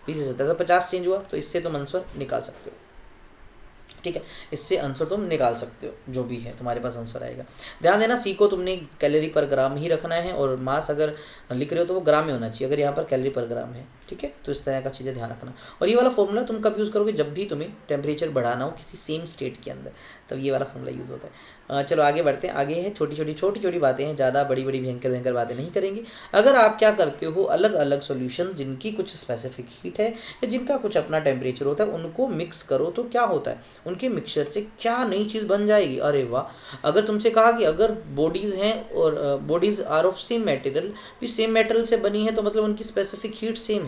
20 से 70 तो 50 चेंज हुआ, तो इससे तुम आंसर निकाल सकते हो, ठीक है। इससे आंसर तुम निकाल सकते हो, जो भी है तुम्हारे पास आंसर आएगा। ध्यान देना, सी को तुमने कैलोरी पर ग्राम ही रखना है और मास अगर लिख रहे हो तो वो ग्राम में होना चाहिए, अगर यहाँ पर कैलोरी पर ग्राम है, ठीक है। तो इस तरह का चीज़ें ध्यान रखना। और ये वाला फॉर्मूला तुम कब यूज़ करोगे? जब भी तुम्हें टेम्परेचर बढ़ाना हो किसी सेम स्टेट के अंदर, तब ये वाला फॉर्मूला यूज़ होता है। चलो आगे बढ़ते हैं। आगे है छोटी छोटी बातें हैं, ज़्यादा बड़ी भयंकर बातें नहीं करेंगे। अगर आप क्या करते हो, अलग अलग सॉल्यूशन जिनकी कुछ स्पेसिफिक हीट है या जिनका कुछ अपना टेम्परेचर होता है, उनको मिक्स करो तो क्या होता है, उनके मिक्सचर से क्या नई चीज़ बन जाएगी। अरे वाह, अगर तुमसे कहा कि अगर बॉडीज़ हैं और bodies are of same material, भी सेम मेटल से बनी है तो मतलब उनकी स्पेसिफिक हीट सेम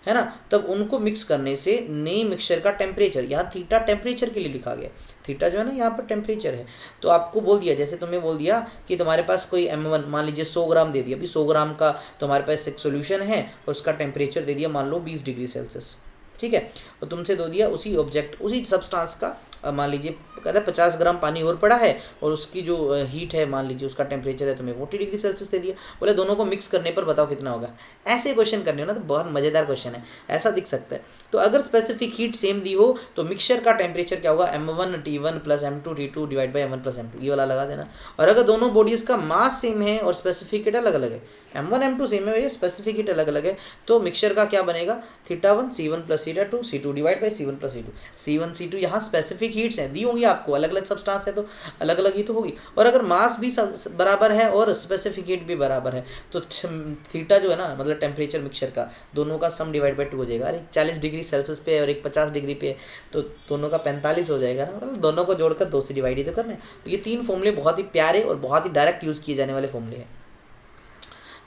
है ना, तब उनको मिक्स करने से नए मिक्सचर का टेम्परेचर, यहाँ थीटा टेम्परेचर के लिए लिखा गया, थीटा जो है ना यहाँ पर टेम्परेचर है। तो आपको बोल दिया, जैसे तुम्हें बोल दिया कि तुम्हारे पास कोई M1 मान लीजिए 100 ग्राम दे दिया, अभी 100 ग्राम का तुम्हारे पास एक सोल्यूशन है और उसका टेम्परेचर दे दिया मान लो 20 डिग्री सेल्सियस, ठीक है। और तुमसे दो दिया उसी ऑब्जेक्ट उसी सब्सटेंस का मान लीजिए कहता है 50 ग्राम पानी और पड़ा है और उसकी जो हीट है मान लीजिए उसका टेम्परेचर है तुम्हें 40 डिग्री सेल्सियस दे दिया, बोले दोनों को मिक्स करने पर बताओ कितना होगा। ऐसे क्वेश्चन करने हो ना तो बहुत मज़ेदार क्वेश्चन है, ऐसा दिख सकता है। तो अगर स्पेसिफिक हीट सेम दी हो तो मिक्सचर का टेम्परेचर क्या होगा, M1T1 plus M2T2 divide by M1 plus M2, ये वाला लगा देना। और अगर दोनों बॉडीज़ का मास सेम है और स्पेसिफिक हीट अलग अलग है, M1 M2 सेम है, स्पेसिफिक हीट अलग अलग है, तो मिक्सचर का क्या बनेगा, θ1 C1 plus θ2 C2 divide by C1 plus C2। C1 C2 यहाँ स्पेसिफिक हीट्स हैं दी होंगी आपको, अलग अलग सब्सटेंस है तो अलग अलग ही तो होगी। और अगर मास भी बराबर है और स्पेसिफिक हीट भी बराबर है तो थीटा जो है ना मतलब टेम्परेचर मिक्सचर का, दोनों का सम डिवाइड बाई 2 हो जाएगा। अरे 40 डिग्री सेल्सियस पे और एक 50 डिग्री पे है तो दोनों का 45 हो जाएगा ना, मतलब दोनों को जोड़कर 2 से डिवाइड ही तो करना है। तो ये 3 फॉर्मूले बहुत ही प्यारे और बहुत ही डायरेक्ट यूज़ किए जाने वाले फॉर्मूले हैं।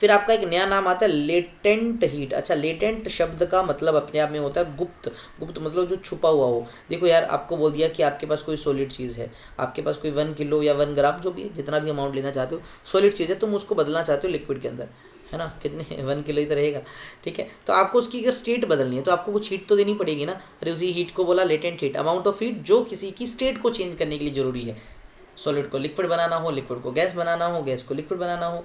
फिर आपका एक नया नाम आता है लेटेंट हीट। अच्छा, लेटेंट शब्द का मतलब अपने आप में होता है गुप्त। गुप्त मतलब जो छुपा हुआ हो। देखो यार, आपको बोल दिया कि आपके पास कोई सॉलिड चीज़ है, आपके पास कोई 1 किलो या 1 ग्राम जो भी है, जितना भी अमाउंट लेना चाहते हो, सॉलिड चीज़ है, तुम उसको बदलना चाहते हो लिक्विड के अंदर, है ना, कितने 1 किलो ही तो रहेगा, ठीक है। तो आपको उसकी अगर स्टेट बदलनी है तो आपको कुछ हीट तो देनी पड़ेगी ना। अरे उसी हीट को बोला latent heat, amount of heat जो किसी की स्टेट को चेंज करने के लिए ज़रूरी है। सॉलिड को लिक्विड बनाना हो, लिक्विड को गैस बनाना हो, गैस को लिक्विड बनाना हो,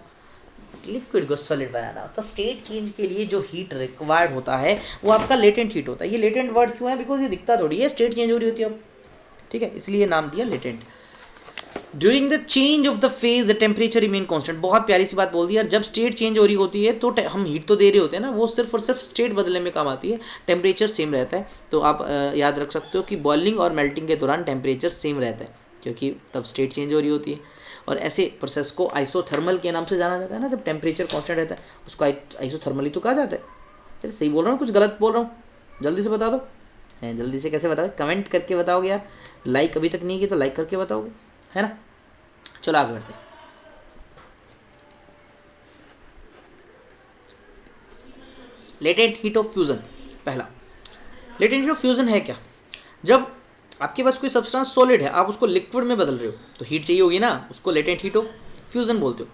लिक्विड को सॉलिड बनाना हो, तो स्टेट चेंज के लिए जो हीट रिक्वायर्ड होता है वो आपका लेटेंट हीट होता है। ये लेटेंट वर्ड क्यों है, बिकॉज ये दिखता थोड़ी है, स्टेट चेंज हो रही होती है अब, ठीक है, इसलिए नाम दिया latent. During the change of the phase the temperature remain constant. बहुत प्यारी सी बात बोल दी यार, जब स्टेट चेंज हो रही होती है तो हम हीट तो दे रहे होते हैं ना, वो सिर्फ और सिर्फ स्टेट बदलने में काम आती है, टेम्परेचर सेम रहता है। तो आप याद रख सकते हो कि बॉइलिंग और मेल्टिंग के दौरान टेम्परेचर सेम रहता है, क्योंकि तब स्टेट चेंज हो रही होती है। और ऐसे प्रोसेस को आइसोथर्मल के नाम से जाना जाता है ना, जब टेम्परेचर कांस्टेंट रहता है उसको आइसोथर्मल ही तो कहा जाता है। अरे सही बोल रहा हूँ कुछ गलत बोल रहा हूँ, जल्दी से बता दो। हैं, जल्दी से कैसे बताओगे, कमेंट करके बताओगे यार, लाइक अभी तक नहीं की तो लाइक करके बताओगे, है ना। चलो आगे बढ़ते हैं। Latent heat of fusion. पहला लेटेंट हीट ऑफ फ्यूजन है क्या, जब आपके पास कोई सब्सटेंस सॉलिड है, आप उसको लिक्विड में बदल रहे हो तो हीट चाहिए होगी ना, उसको लेटेंट हीट ऑफ फ्यूजन बोलते हो।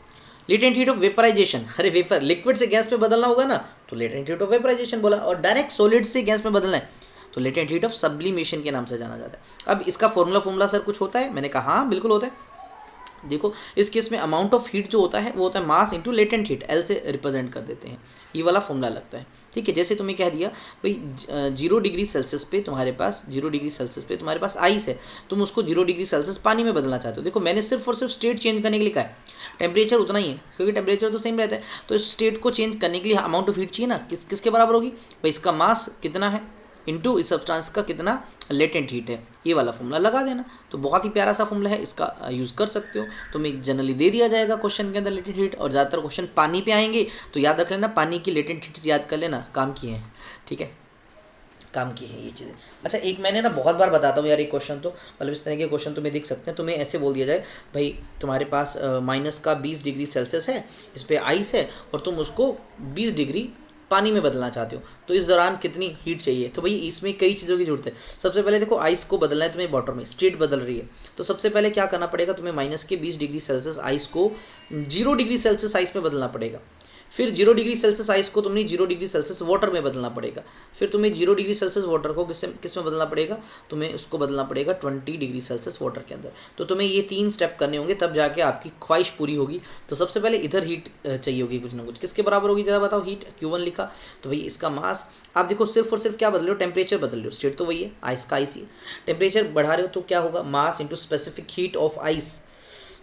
लेटेंट हीट ऑफ वेपराइजेशन, अरे वेपर लिक्विड से गैस में बदलना होगा ना, तो लेटेंट हीट ऑफ वेपराइजेशन बोला। और डायरेक्ट सॉलिड से गैस में बदलना है तो लेटेंट हीट ऑफ सब्लिमेशन के नाम से जाना जाता है। अब इसका फॉर्मूला सर कुछ होता है, मैंने कहा हाँ बिल्कुल होता है। देखो इस केस में अमाउंट ऑफ हीट जो होता है वो होता है mass into latent heat, L से रिप्रेजेंट कर देते हैं, ये वाला फॉर्मूला लगता है, ठीक है। जैसे तुम्हें कह दिया भाई 0 डिग्री सेल्सियस पे तुम्हारे पास 0 डिग्री सेल्सियस पे तुम्हारे पास आइस है, तुम उसको 0 डिग्री सेल्सियस पानी में बदलना चाहते हो। देखो मैंने सिर्फ और सिर्फ स्टेट चेंज करने के लिए कहा है, टेम्परेचर उतना ही है क्योंकि टेम्परेचर तो सेम रहता है। तो इस स्टेट को चेंज करने के लिए अमाउंट ऑफ हीट चाहिए ना, किसके बराबर होगी भाई, इसका मास कितना है इंटू इस सब्सटेंस का कितना लेटेंट हीट है, ये वाला फॉर्मूला लगा देना। तो बहुत ही प्यारा सा फॉर्मूला है, इसका यूज़ कर सकते हो। तुम्हें जनरली दे दिया जाएगा क्वेश्चन के अंदर लेटेंट हीट, और ज़्यादातर क्वेश्चन पानी पे आएंगे तो याद रख लेना, पानी की लेटेंट हीट याद कर लेना, काम की है, ठीक है, काम की है ये चीज़ें। अच्छा एक मैंने ना बहुत बार बताता हूँ यार, एक क्वेश्चन तो मतलब इस तरह के क्वेश्चन तुम्हें दिख सकते हैं। तुम्हें ऐसे बोल दिया जाए भाई तुम्हारे पास माइनस का 20 डिग्री सेल्सियस है, इस पर आइस है और तुम उसको 20 डिग्री पानी में बदलना चाहते हो, तो इस दौरान कितनी हीट चाहिए। तो भाई इसमें कई चीज़ों की जरूरत है। सबसे पहले देखो आइस को बदलना है तुम्हें, वाटर में स्टेट बदल रही है, तो सबसे पहले क्या करना पड़ेगा, तुम्हें माइनस के 20 डिग्री सेल्सियस आइस को 0 डिग्री सेल्सियस आइस में बदलना पड़ेगा। फिर 0 डिग्री सेल्सियस आइस को तुमने 0 डिग्री सेल्सियस वाटर में बदलना पड़ेगा। फिर तुम्हें 0 डिग्री सेल्सियस वाटर को किस में बदलना पड़ेगा, तुम्हें उसको बदलना पड़ेगा 20 डिग्री सेल्सियस वाटर के अंदर। तो तुम्हें ये 3 स्टेप करने होंगे, तब जाके आपकी ख्वाहिश पूरी होगी। तो सबसे पहले इधर हीट चाहिए होगी कुछ ना कुछ, किसके बराबर होगी जरा बताओ, हीट Q1 लिखा, तो भाई इसका मास आप देखो सिर्फ और सिर्फ क्या बदल रहे हो, टेम्परेचर बदल रहे हो, स्टेट तो वही है, आइस का आइस ही, टेम्परेचर बढ़ा रहे हो तो क्या होगा, मास into specific heat of ice,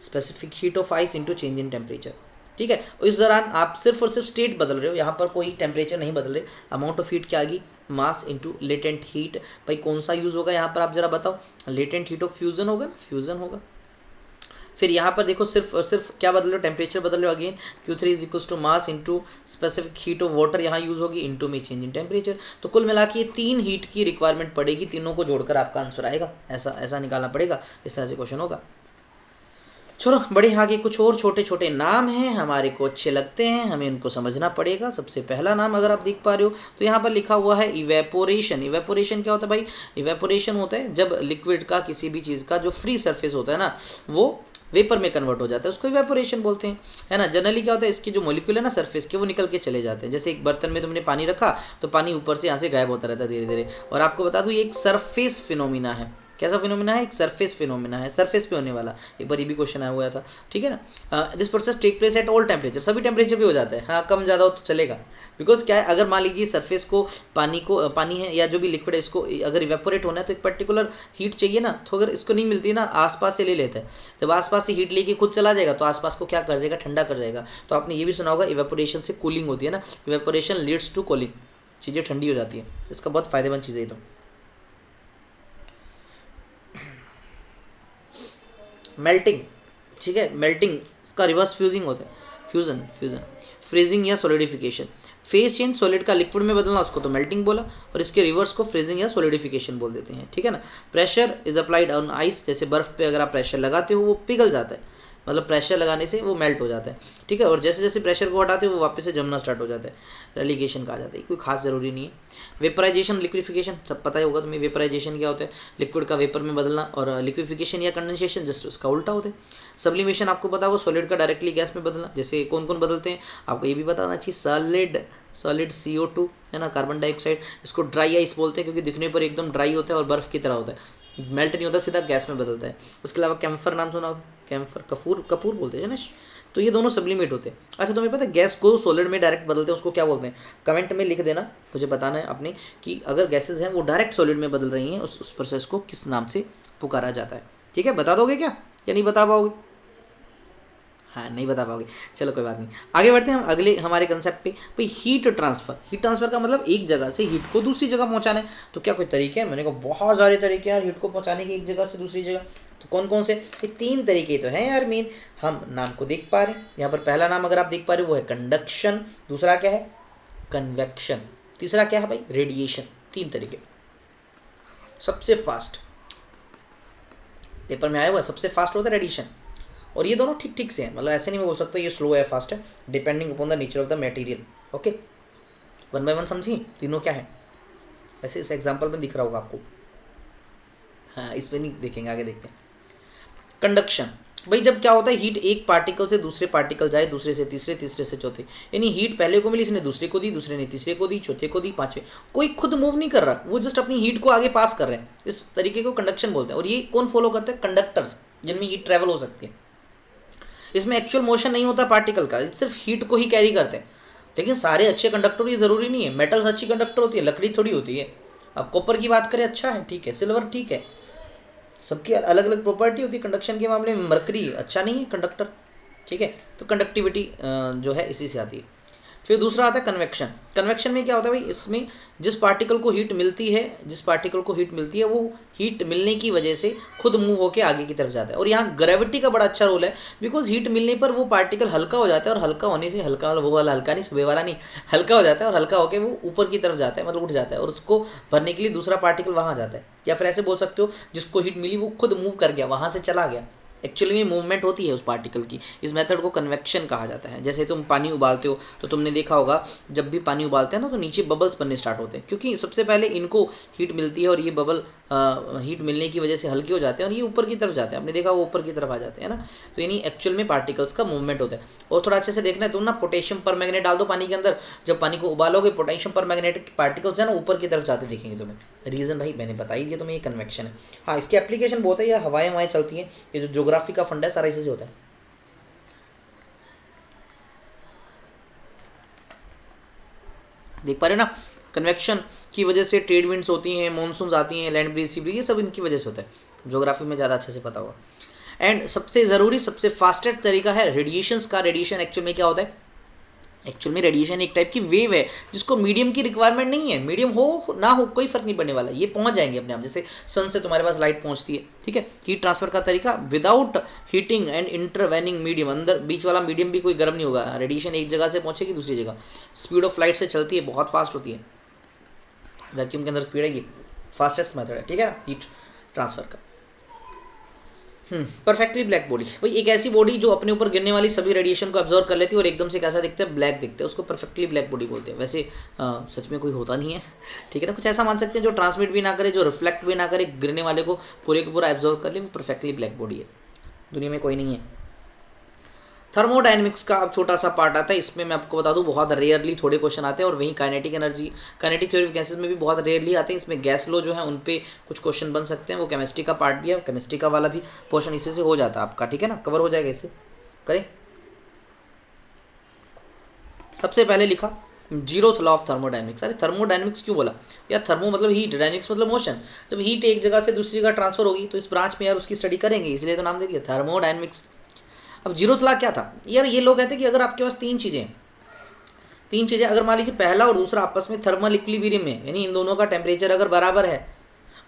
specific heat of ice into change in temperature, ठीक है। इस दौरान आप सिर्फ और सिर्फ स्टेट बदल रहे हो, यहाँ पर कोई टेम्परेचर नहीं बदल रहे। अमाउंट ऑफ हीट क्या आएगी, मास इंटू लेटेंट हीट। भाई कौन सा यूज़ होगा यहाँ पर आप जरा बताओ, लेटेंट हीट ऑफ फ्यूजन होगा ना, फ्यूजन होगा। फिर यहाँ पर देखो सिर्फ और सिर्फ क्या बदल रहे हो, टेम्परेचर बदल रहे हो again, Q3 is equals to mass into specific heat of water यहाँ यूज़ होगी इंटू में चेंज इन टेम्परेचर। तो कुल मिला के ये 3 हीट की रिक्वायरमेंट पड़ेगी, तीनों को जोड़कर आपका आंसर आएगा, ऐसा निकालना पड़ेगा, इस तरह से क्वेश्चन होगा। चलो बड़े आगे कुछ और छोटे छोटे नाम हैं, हमारे को अच्छे लगते हैं, हमें उनको समझना पड़ेगा। सबसे पहला नाम अगर आप देख पा रहे हो तो यहाँ पर लिखा हुआ है इवेपोरेशन। इवेपोरेशन क्या होता है भाई? इवेपोरेशन होता है जब लिक्विड का किसी भी चीज़ का जो फ्री सरफेस होता है ना वो वेपर में कन्वर्ट हो जाता है, उसको इवेपोरेशन बोलते हैं, है ना। जनरली क्या होता है, इसके जो मॉलिक्यूल है ना सरफेस के वो निकल के चले जाते हैं। जैसे एक बर्तन में तुमने पानी रखा तो पानी ऊपर से यहाँ से गायब होता रहता है धीरे धीरे। और आपको बता दूँ ये एक सरफेस फिनोमिना है। कैसा फिनोमिना है? एक सरफेस फिनोमिना है, सरफेस पे होने वाला। एक बार ये भी क्वेश्चन आया हुआ था, ठीक है ना। This process take place at all temperature, सभी टेम्परेचर पे हो जाता है, हाँ कम ज़्यादा हो तो चलेगा। बिकॉज क्या है, अगर मान लीजिए सरफेस को पानी है या जो भी लिक्विड है इसको अगर इवेपोरेट होना है तो एक पर्टिकुलर हीट चाहिए ना, तो अगर इसको नहीं मिलती ना आसपास से ले लेता है। जब आसपास से हीट लेके खुद चला जाएगा तो आसपास को क्या कर जाएगा, ठंडा कर जाएगा। तो आपने ये भी सुना होगा इवेपोरेशन से कूलिंग होती है ना, इवेपोरेशन लीड्स टू कूलिंग, चीज़ें ठंडी हो जाती है। इसका बहुत फायदेमंद चीज़ है ये तो। मेल्टिंग, ठीक है, मेल्टिंग इसका रिवर्स फ्यूजिंग होता है, फ्यूजन फ्रीजिंग या सॉलिडिफिकेशन। फेज चेंज सॉलिड का लिक्विड में बदलना उसको तो मेल्टिंग बोला, और इसके रिवर्स को फ्रीजिंग या सॉलिडिफिकेशन बोल देते हैं, ठीक है ना। Pressure is applied on ice, जैसे बर्फ़ पे अगर आप प्रेशर लगाते हो वो पिघल जाता है, मतलब प्रेशर लगाने से वो मेल्ट हो जाता है, ठीक है। और जैसे जैसे प्रेशर को हटाते हो वो वापस से जमना स्टार्ट हो जाता है, रेलिगेशन कहा जाता है। कोई खास ज़रूरी नहीं है। वेपराइजेशन, लिक्विफिकेशन सब पता ही होगा तुम्हें। वेपराइजेशन क्या होता है? लिक्विड का वेपर में बदलना, और लिक्विफिकेशन या कंडेंसेशन जस्ट उसका उल्टा होता है। सब्लिमेशन आपको पता होगा, सॉलिड का डायरेक्टली गैस में बदलना। जैसे कौन कौन बदलते हैं आपको ये भी बताना चाहिए। सॉलिड CO2 है ना, कार्बन डाइऑक्साइड, इसको ड्राई आइस बोलते हैं क्योंकि दिखने पर एकदम ड्राई होता है और बर्फ़ की तरह होता है, मेल्ट नहीं होता, सीधा गैस में बदलता है। उसके अलावा कैम्फर नाम सुना होगा, कैम्फर, कपूर बोलते हैं ना। तो ये दोनों सब्लिमेट होते हैं। अच्छा तुम्हें पता है गैस को सॉलिड में डायरेक्ट बदलते हैं उसको क्या बोलते हैं? कमेंट में लिख देना, मुझे बताना है आपने कि अगर गैसेज हैं वो डायरेक्ट सॉलिड में बदल रही हैं उस प्रोसेस को किस नाम से पुकारा जाता है, ठीक है। बता दोगे क्या या नहीं बता पाओगे? हाँ नहीं बता पाओगे, चलो कोई बात नहीं। आगे बढ़ते हैं हम अगले हमारे कंसेप्ट पे। भाई हीट ट्रांसफ़र, हीट ट्रांसफ़र का मतलब एक जगह से हीट को दूसरी जगह पहुंचाना है। तो क्या कोई तरीके हैं? मैंने कहा बहुत सारे तरीके हैं यार हीट को पहुंचाने के एक जगह से दूसरी जगह। तो कौन कौन से? ये 3 तरीके तो हैं यार मेन, हम नाम को देख पा रहे हैं यहाँ पर। पहला नाम अगर आप देख पा रहे हो वो है कंडक्शन, दूसरा क्या है कन्वेक्शन, तीसरा क्या है भाई रेडिएशन। 3 तरीके। सबसे फास्ट पेपर में आया हुआ सबसे फास्ट होता है रेडिएशन, और ये दोनों ठीक ठीक से हैं, मतलब ऐसे नहीं मैं बोल सकता ये स्लो है फास्ट है, depending upon the nature of the material. Okay, 1 by 1 समझिए तीनों क्या है। ऐसे इस एग्जांपल में दिख रहा होगा आपको, हाँ इसमें नहीं देखेंगे, आगे देखते हैं। कंडक्शन, भाई जब क्या होता है हीट एक पार्टिकल से दूसरे पार्टिकल जाए, दूसरे से तीसरे, तीसरे से चौथे, यानी हीट पहले को मिली, इसने दूसरे को दी, दूसरे ने तीसरे को दी, चौथे को दी, पांचवे। कोई खुद मूव नहीं कर रहा, वो जस्ट अपनी हीट को आगे पास कर रहे हैं। इस तरीके को कंडक्शन बोलते हैं। और ये कौन फॉलो करते हैं? कंडक्टर्स, जिनमें हीट ट्रेवल हो सकती है। इसमें एक्चुअल मोशन नहीं होता पार्टिकल का, सिर्फ हीट को ही कैरी करते हैं। लेकिन सारे अच्छे कंडक्टर ये ज़रूरी नहीं है, मेटल्स अच्छी कंडक्टर होती है, लकड़ी थोड़ी होती है। अब कॉपर की बात करें अच्छा है, ठीक है, सिल्वर ठीक है, सबकी अलग अलग प्रॉपर्टी होती है। कंडक्शन के मामले में मरकरी अच्छा नहीं है कंडक्टर, ठीक है। तो कंडक्टिविटी जो है इसी से आती है। फिर दूसरा आता है कन्वेक्शन। कन्वेक्शन में क्या होता है भाई, इसमें जिस पार्टिकल को हीट मिलती है वो हीट मिलने की वजह से खुद मूव होकर आगे की तरफ जाता है। और यहाँ ग्रेविटी का बड़ा अच्छा रोल है, बिकॉज हीट मिलने पर वो पार्टिकल हल्का हो जाता है, और हल्का होने से हल्का वो वाला हल्का नहीं, सुबह वाला नहीं, हल्का हो जाता है, और हल्का होकर वो ऊपर की तरफ जाता है, मतलब उठ जाता है, और उसको भरने के लिए दूसरा पार्टिकल वहाँ जाता है। या फिर ऐसे बोल सकते हो जिसको हीट मिली वो खुद मूव कर गया, वहाँ से चला गया, एक्चुअली में मूवमेंट होती है उस पार्टिकल की। इस मेथड को कन्वेक्शन कहा जाता है। जैसे तुम पानी उबालते हो तो तुमने देखा होगा जब भी पानी उबालते हैं ना तो नीचे बबल्स बनने स्टार्ट होते हैं, क्योंकि सबसे पहले इनको हीट मिलती है और ये बबल हीट मिलने की वजह से हल्के हो जाते हैं और ये ऊपर की तरफ जाते हैं। आपने देखा वो ऊपर की तरफ आ जाते हैं ना, तो यानी एक्चुअल में पार्टिकल्स का मूवमेंट होता है। और थोड़ा अच्छे से देखना है तुम ना, पोटेशियम परमैंगनेट डाल दो पानी के अंदर, जब पानी को उबालोगे पोटेशियम परमैंगनेट पार्टिकल्स है ना ऊपर की तरफ जाते दिखेंगे तुम्हें। रीज़न भाई मैंने बता ही दिया तुम्हें, ये कन्वेक्शन है। हाँ इसकी एप्लीकेशन बहुत है, ये हवाएं चलती हैं, ये जो ज्योग्राफी का फंडा है सारा इसी से होता है। देख पा रहे हो ना, कन्वेक्शन की वजह से ट्रेड विंड्स होती हैं, मानसून्स आती हैं, लैंड ब्रीज सी ब्रीज, ये सब इनकी वजह से होता है। ज्योग्राफी में ज़्यादा अच्छे से पता होगा। एंड सबसे ज़रूरी सबसे फास्टेस्ट तरीका है रेडिएशंस का। रेडिएशन एक्चुअल में क्या होता है, एक्चुअल में रेडिएशन एक टाइप की वेव है जिसको मीडियम की रिक्वायरमेंट नहीं है, मीडियम हो ना हो कोई फर्क नहीं पड़ने वाला, ये पहुंच जाएंगे अपने आप, जैसे सन से तुम्हारे पास लाइट पहुंचती है, ठीक है। हीट ट्रांसफर का तरीका without heating and intervening medium, अंदर बीच वाला मीडियम भी कोई गर्म नहीं होगा, रेडिएशन एक जगह से पहुंचेगी दूसरी जगह, स्पीड ऑफ लाइट से चलती है, बहुत फास्ट होती है, वैक्यूम के अंदर स्पीड है, ये फास्टेस्ट मेथड है, ठीक है ना हीट ट्रांसफर का। परफेक्टली ब्लैक बॉडी, भाई एक ऐसी बॉडी जो अपने ऊपर गिरने वाली सभी रेडिएशन को ऑब्जर्व कर लेती है और एकदम से कैसा दिखता है, ब्लैक दिखता है, उसको परफेक्टली ब्लैक बॉडी बोलते हैं। वैसे सच में कोई होता नहीं है, ठीक है ना, कुछ ऐसा मान सकते हैं जो ट्रांसमिट भी ना करे, जो रिफ्लेक्ट भी ना करे, गिरने वाले को पूरे को पूरा ऑब्जर्व कर ले, वो परफेक्टली ब्लैक बॉडी है, दुनिया में कोई नहीं है। थर्मोडायनेमिक्स का अब छोटा सा पार्ट आता है, इसमें मैं आपको बता दूं बहुत रेयरली थोड़े क्वेश्चन आते हैं, और वहीं kinetic energy, kinetic theory of gases में भी बहुत रेयरली आते हैं, इसमें गैस लो जो है उन पे कुछ क्वेश्चन बन सकते हैं, वो केमिस्ट्री का पार्ट भी है, केमिस्ट्री का वाला भी पोर्शन इसी से हो जाता है आपका, ठीक है ना, कवर हो जाएगा इसे, करें। सबसे पहले लिखा जीरोथ लॉ ऑफ थर्मोडायनेमिक्स। अरे थर्मोडायनेमिक्स क्यों बोला यार, थर्मो मतलब हीट, डायनेमिक्स मतलब मोशन, जब हीट एक जगह से दूसरी जगह ट्रांसफर होगी तो इस ब्रांच में यार उसकी स्टडी करेंगे, इसलिए तो नाम दे दिया थर्मोडायनेमिक्स। अब जीरोथ लॉ क्या था यार, ये लोग कहते हैं कि अगर आपके पास तीन चीज़ें अगर मान लीजिए पहला और दूसरा आपस में थर्मल इक्विलिब्रियम में, यानी इन दोनों का टेम्परेचर अगर बराबर है,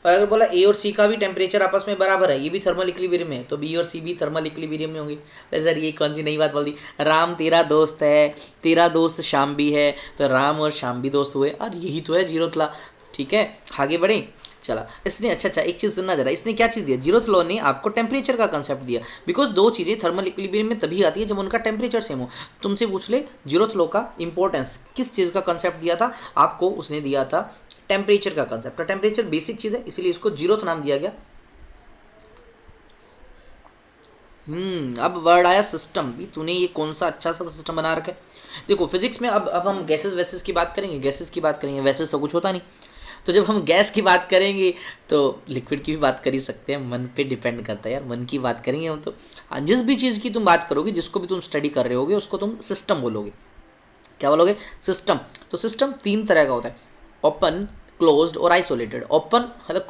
और अगर बोला ए और सी का भी टेम्परेचर आपस में बराबर है, ये भी थर्मल इक्विलिब्रियम में है, तो बी और सी भी थर्मल इक्विलिब्रियम में होंगे। अरे सर ये कौन सी नई बात बोल दी, राम तेरा दोस्त है, तेरा दोस्त श्याम भी है, तो राम और श्याम भी दोस्त हुए, और यही तो है जीरोथ लॉ, ठीक है। आगे बढ़े, चला इसने अच्छा एक चीज़ सुनना जरा, इसने क्या चीज़ दिया, जीरोथ लॉ ने आपको टेम्परेचर का कंसेप्ट दिया, बिकॉज दो चीज़ें थर्मल इक्विलिब्रियम में तभी आती है जब उनका टेम्परेचर सेम हो। तुमसे पूछ ले जीरोथ लॉ का इंपॉर्टेंस, किस चीज़ का कंसेप्ट दिया था आपको, उसने दिया था टेम्परेचर का कंसेप्ट। टेम्परेचर बेसिक चीज़ है, इसीलिए इसको जीरोथ नाम दिया गया। अब वर्ड आया सिस्टम, भी तूने ये कौन सा अच्छा सा सिस्टम बना रखा है। देखो फिजिक्स में अब हम गैसेस वैसेस की बात करेंगे, वैसेस तो कुछ होता नहीं, तो जब हम गैस की बात करेंगे तो लिक्विड की भी बात कर ही सकते हैं, मन पे डिपेंड करता है यार, मन की बात करेंगे हम तो। जिस भी चीज़ की तुम बात करोगे, जिसको भी तुम स्टडी कर रहे होगे, उसको तुम सिस्टम बोलोगे। क्या बोलोगे, सिस्टम। तो सिस्टम तीन तरह का होता है, ओपन, क्लोज्ड और आइसोलेटेड। ओपन मतलब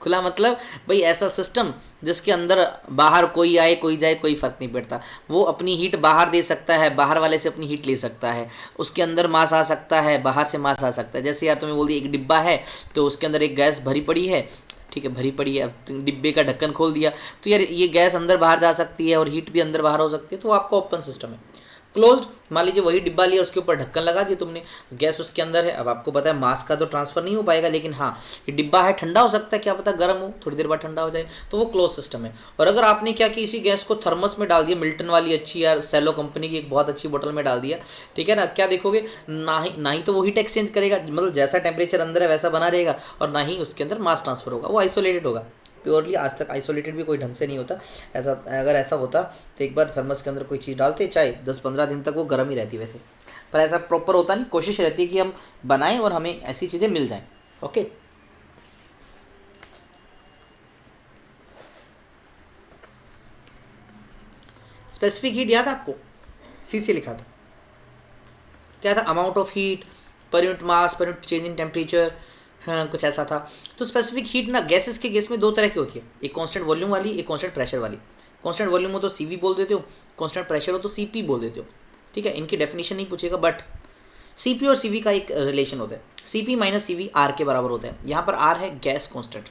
खुला मतलब भाई ऐसा सिस्टम जिसके अंदर बाहर कोई आए कोई जाए कोई फ़र्क नहीं पड़ता, वो अपनी हीट बाहर दे सकता है, बाहर वाले से अपनी हीट ले सकता है, उसके अंदर मास आ सकता है, बाहर से मास आ सकता है। जैसे यार तुम्हें बोल दिया एक डिब्बा है, तो उसके अंदर एक गैस भरी पड़ी है, ठीक है भरी पड़ी है, अब डिब्बे का ढक्कन खोल दिया तो यार ये गैस अंदर बाहर जा सकती है और हीट भी अंदर बाहर हो सकती है, तो वो आपका ओपन सिस्टम है। क्लोज्ड, मान लीजिए वही डिब्बा लिया, उसके ऊपर ढक्कन लगा दिया तुमने, गैस उसके अंदर है, अब आपको पता है मास का तो ट्रांसफर नहीं हो पाएगा, लेकिन हाँ ये डिब्बा है, ठंडा हो सकता है, क्या पता गर्म हो, थोड़ी देर बाद ठंडा हो जाए, तो वो क्लोज सिस्टम है। और अगर आपने क्या कि इसी गैस को थर्मस में डाल दिया, मिल्टन वाली अच्छी यार सेलो कंपनी की एक बहुत अच्छी बोतल में डाल दिया, ठीक है ना, क्या देखोगे, ना ही तो वो हीट एक्सचेंज करेगा, मतलब जैसा टेम्परेचर अंदर है वैसा बना रहेगा, और ना ही उसके अंदर मास ट्रांसफर होगा, वो आइसोलेटेड होगा प्योरली। आज तक आइसोलेटेड भी कोई ढंग से नहीं होता ऐसा, अगर ऐसा होता तो एक बार थर्मस के अंदर कोई चीज़ डालते, चाहे 10-15 दिन तक वो गर्म ही रहती वैसे, पर ऐसा प्रॉपर होता नहीं। कोशिश रहती है कि हम बनाएं और हमें ऐसी चीज़ें मिल जाएं। ओके, स्पेसिफिक हीट याद है आपको, सी से लिखा था, क्या था, अमाउंट ऑफ हीट पर unit mass per unit change in temperature, हाँ कुछ ऐसा था। तो स्पेसिफिक हीट ना गैसेस के केस में दो तरह की होती है, एक कांस्टेंट वॉल्यूम वाली, एक कांस्टेंट प्रेशर वाली। कांस्टेंट वॉल्यूम हो तो CV बोल देते हो, कांस्टेंट प्रेशर हो तो CP बोल देते हो, ठीक है। इनकी डेफिनेशन नहीं पूछेगा, बट CP और CV का एक रिलेशन होता है, CP माइनस CV R के बराबर होता है। यहाँ पर R है गैस कॉन्स्टेंट,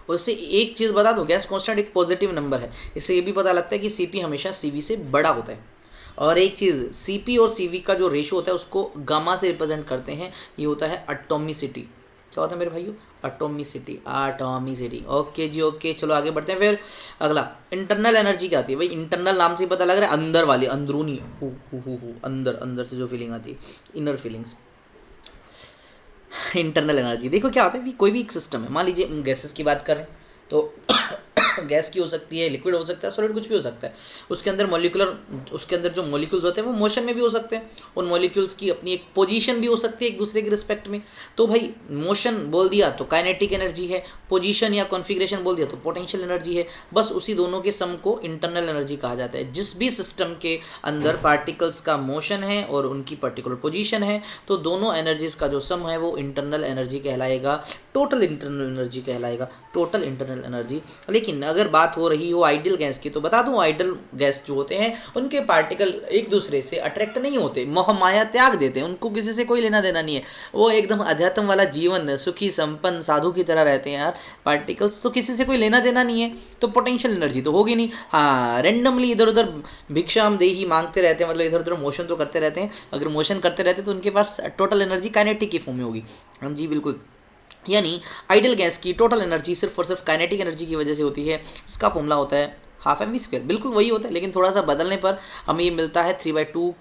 और इससे एक चीज़ बता दो, गैस कॉन्स्टेंट एक पॉजिटिव नंबर है, इससे ये भी पता लगता है कि CP हमेशा CV से बड़ा होता है। और एक चीज़, CP और CV का जो रेशो होता है उसको गामा से रिप्रेजेंट करते हैं, ये होता है एटॉमिसिटी। क्या होता है मेरे भाइयों, एटॉमिसिटी। ओके जी ओके, चलो आगे बढ़ते हैं। फिर अगला इंटरनल एनर्जी क्या आती है, भाई इंटरनल नाम से ही पता लग रहा है अंदर वाली, अंदरूनी, अंदर से जो फीलिंग आती है, इनर फीलिंग्स। इंटरनल एनर्जी देखो क्या होता है, कोई भी एक सिस्टम है, मान लीजिए गैसेस की बात करें तो गैस की हो सकती है, लिक्विड हो सकता है, सॉलिड, कुछ भी हो सकता है। उसके अंदर जो मॉलिक्यूल्स होते हैं वो मोशन में भी हो सकते हैं, उन मॉलिक्यूल्स की अपनी एक पोजीशन भी हो सकती है एक दूसरे के रिस्पेक्ट में। तो भाई मोशन बोल दिया तो काइनेटिक एनर्जी है, पोजीशन या कॉन्फ़िगरेशन बोल दिया तो पोटेंशियल एनर्जी है, बस उसी दोनों के सम को इंटरनल एनर्जी कहा जाता है। जिस भी सिस्टम के अंदर पार्टिकल्स का मोशन है और उनकी पर्टिकुलर पोजीशन है, तो दोनों एनर्जीज का जो सम है वो इंटरनल एनर्जी कहलाएगा, टोटल इंटरनल एनर्जी कहलाएगा, टोटल इंटरनल एनर्जी। लेकिन अगर बात हो रही हो आइडियल गैस की, तो बता दूं आइडियल गैस जो होते हैं उनके पार्टिकल एक दूसरे से अट्रैक्ट नहीं होते, मोह माया त्याग देते हैं, उनको किसी से कोई लेना देना नहीं है, वो एकदम अध्यात्म वाला जीवन सुखी संपन्न साधु की तरह रहते हैं यार। पार्टिकल्स तो किसी से कोई लेना देना नहीं है, तो पोटेंशियल एनर्जी तो होगी नहीं। हाँ, रेंडमली इधर उधर भिक्षाम देही मांगते रहते हैं, मतलब इधर उधर मोशन तो करते रहते हैं, अगर मोशन करते रहते हैं तो उनके पास टोटल एनर्जी काइनेटिक की फॉर्म में होगी। हाँ जी बिल्कुल, यानी आइडियल गैस की टोटल एनर्जी सिर्फ और सिर्फ काइनेटिक एनर्जी की वजह से होती है। इसका फॉर्मूला होता है हाफ एम वी स्क्वायर, बिल्कुल वही होता है, लेकिन थोड़ा सा बदलने पर हमें ये मिलता है 3/2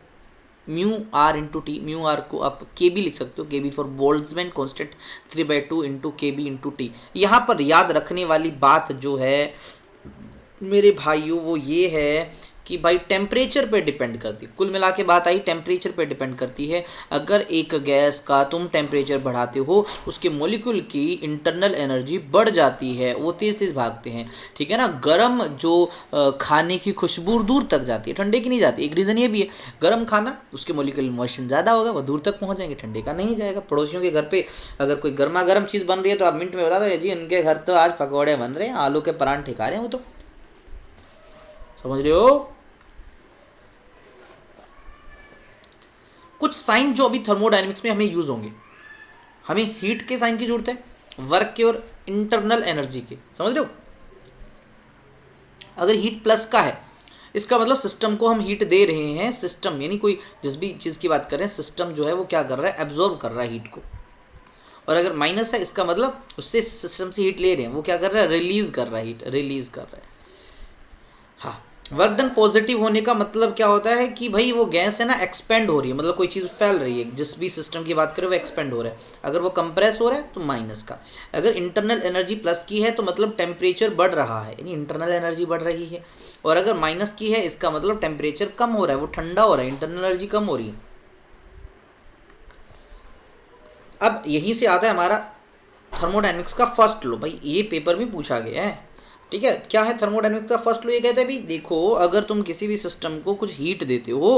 mu R into T. Mu R को आप के बी लिख सकते हो, K B for Boltzmann constant, 3/2 into K B into T. यहाँ पर याद रखने वाली बात जो है मेरे भाइयों वो ये है कि भाई टेम्परेचर पे डिपेंड करती है। कुल मिला के बात आई टेम्परेचर पे डिपेंड करती है। अगर एक गैस का तुम टेम्परेचर बढ़ाते हो, उसके मॉलिक्यूल की इंटरनल एनर्जी बढ़ जाती है, वो तेज़ तेज़ भागते हैं, ठीक है ना। गर्म जो खाने की खुशबू दूर तक जाती है, ठंडे की नहीं जाती। एक रीज़न ये भी है, गर्म खाना उसके मॉलिक्यूलर मॉइस्चर ज़्यादा होगा, वो दूर तक पहुँच जाएंगे, ठंडे का नहीं जाएगा। पड़ोसियों के घर पे अगर कोई गर्मा गर्म चीज़ बन रही है तो आप मिनट में बता दो जी उनके घर तो आज पकौड़े बन रहे हैं, आलू के परांठे खा रहे हैं, वो तो समझ रहे हो। कुछ साइन जो अभी थर्मोडायनेमिक्स में हमें यूज होंगे, हमें हीट के साइन की जरूरत है, वर्क के और इंटरनल एनर्जी के, समझ रहे हो। अगर हीट प्लस का है, इसका मतलब सिस्टम को हम हीट दे रहे हैं, सिस्टम यानी कोई जिस भी चीज़ की बात करें, सिस्टम जो है वो क्या कर रहा है, एब्जॉर्व कर रहा है हीट को। और अगर माइनस है, इसका मतलब उससे सिस्टम से हीट ले रहे हैं, वो क्या कर रहा है, रिलीज कर रहा है, हीट रिलीज कर रहा है। हाँ, वर्क डन पॉजिटिव होने का मतलब क्या होता है कि भाई वो गैस है ना एक्सपेंड हो रही है, मतलब कोई चीज़ फैल रही है, जिस भी सिस्टम की बात करें वो एक्सपेंड हो रहा है। अगर वो कंप्रेस हो रहा है तो माइनस का। अगर इंटरनल एनर्जी प्लस की है तो मतलब टेम्परेचर बढ़ रहा है, यानी इंटरनल एनर्जी बढ़ रही है। और अगर माइनस की है, इसका मतलब टेम्परेचर कम हो रहा है, वो ठंडा हो रहा है, इंटरनल एनर्जी कम हो रही है। अब यहीं से आता है हमारा थर्मोडायनेमिक्स का फर्स्ट लॉ। भाई ये पेपर में पूछा गया है, ठीक है। क्या है थर्मोडायनेमिक्स का फर्स्ट लॉ, ये कहता है भी देखो, अगर तुम किसी भी सिस्टम को कुछ हीट देते हो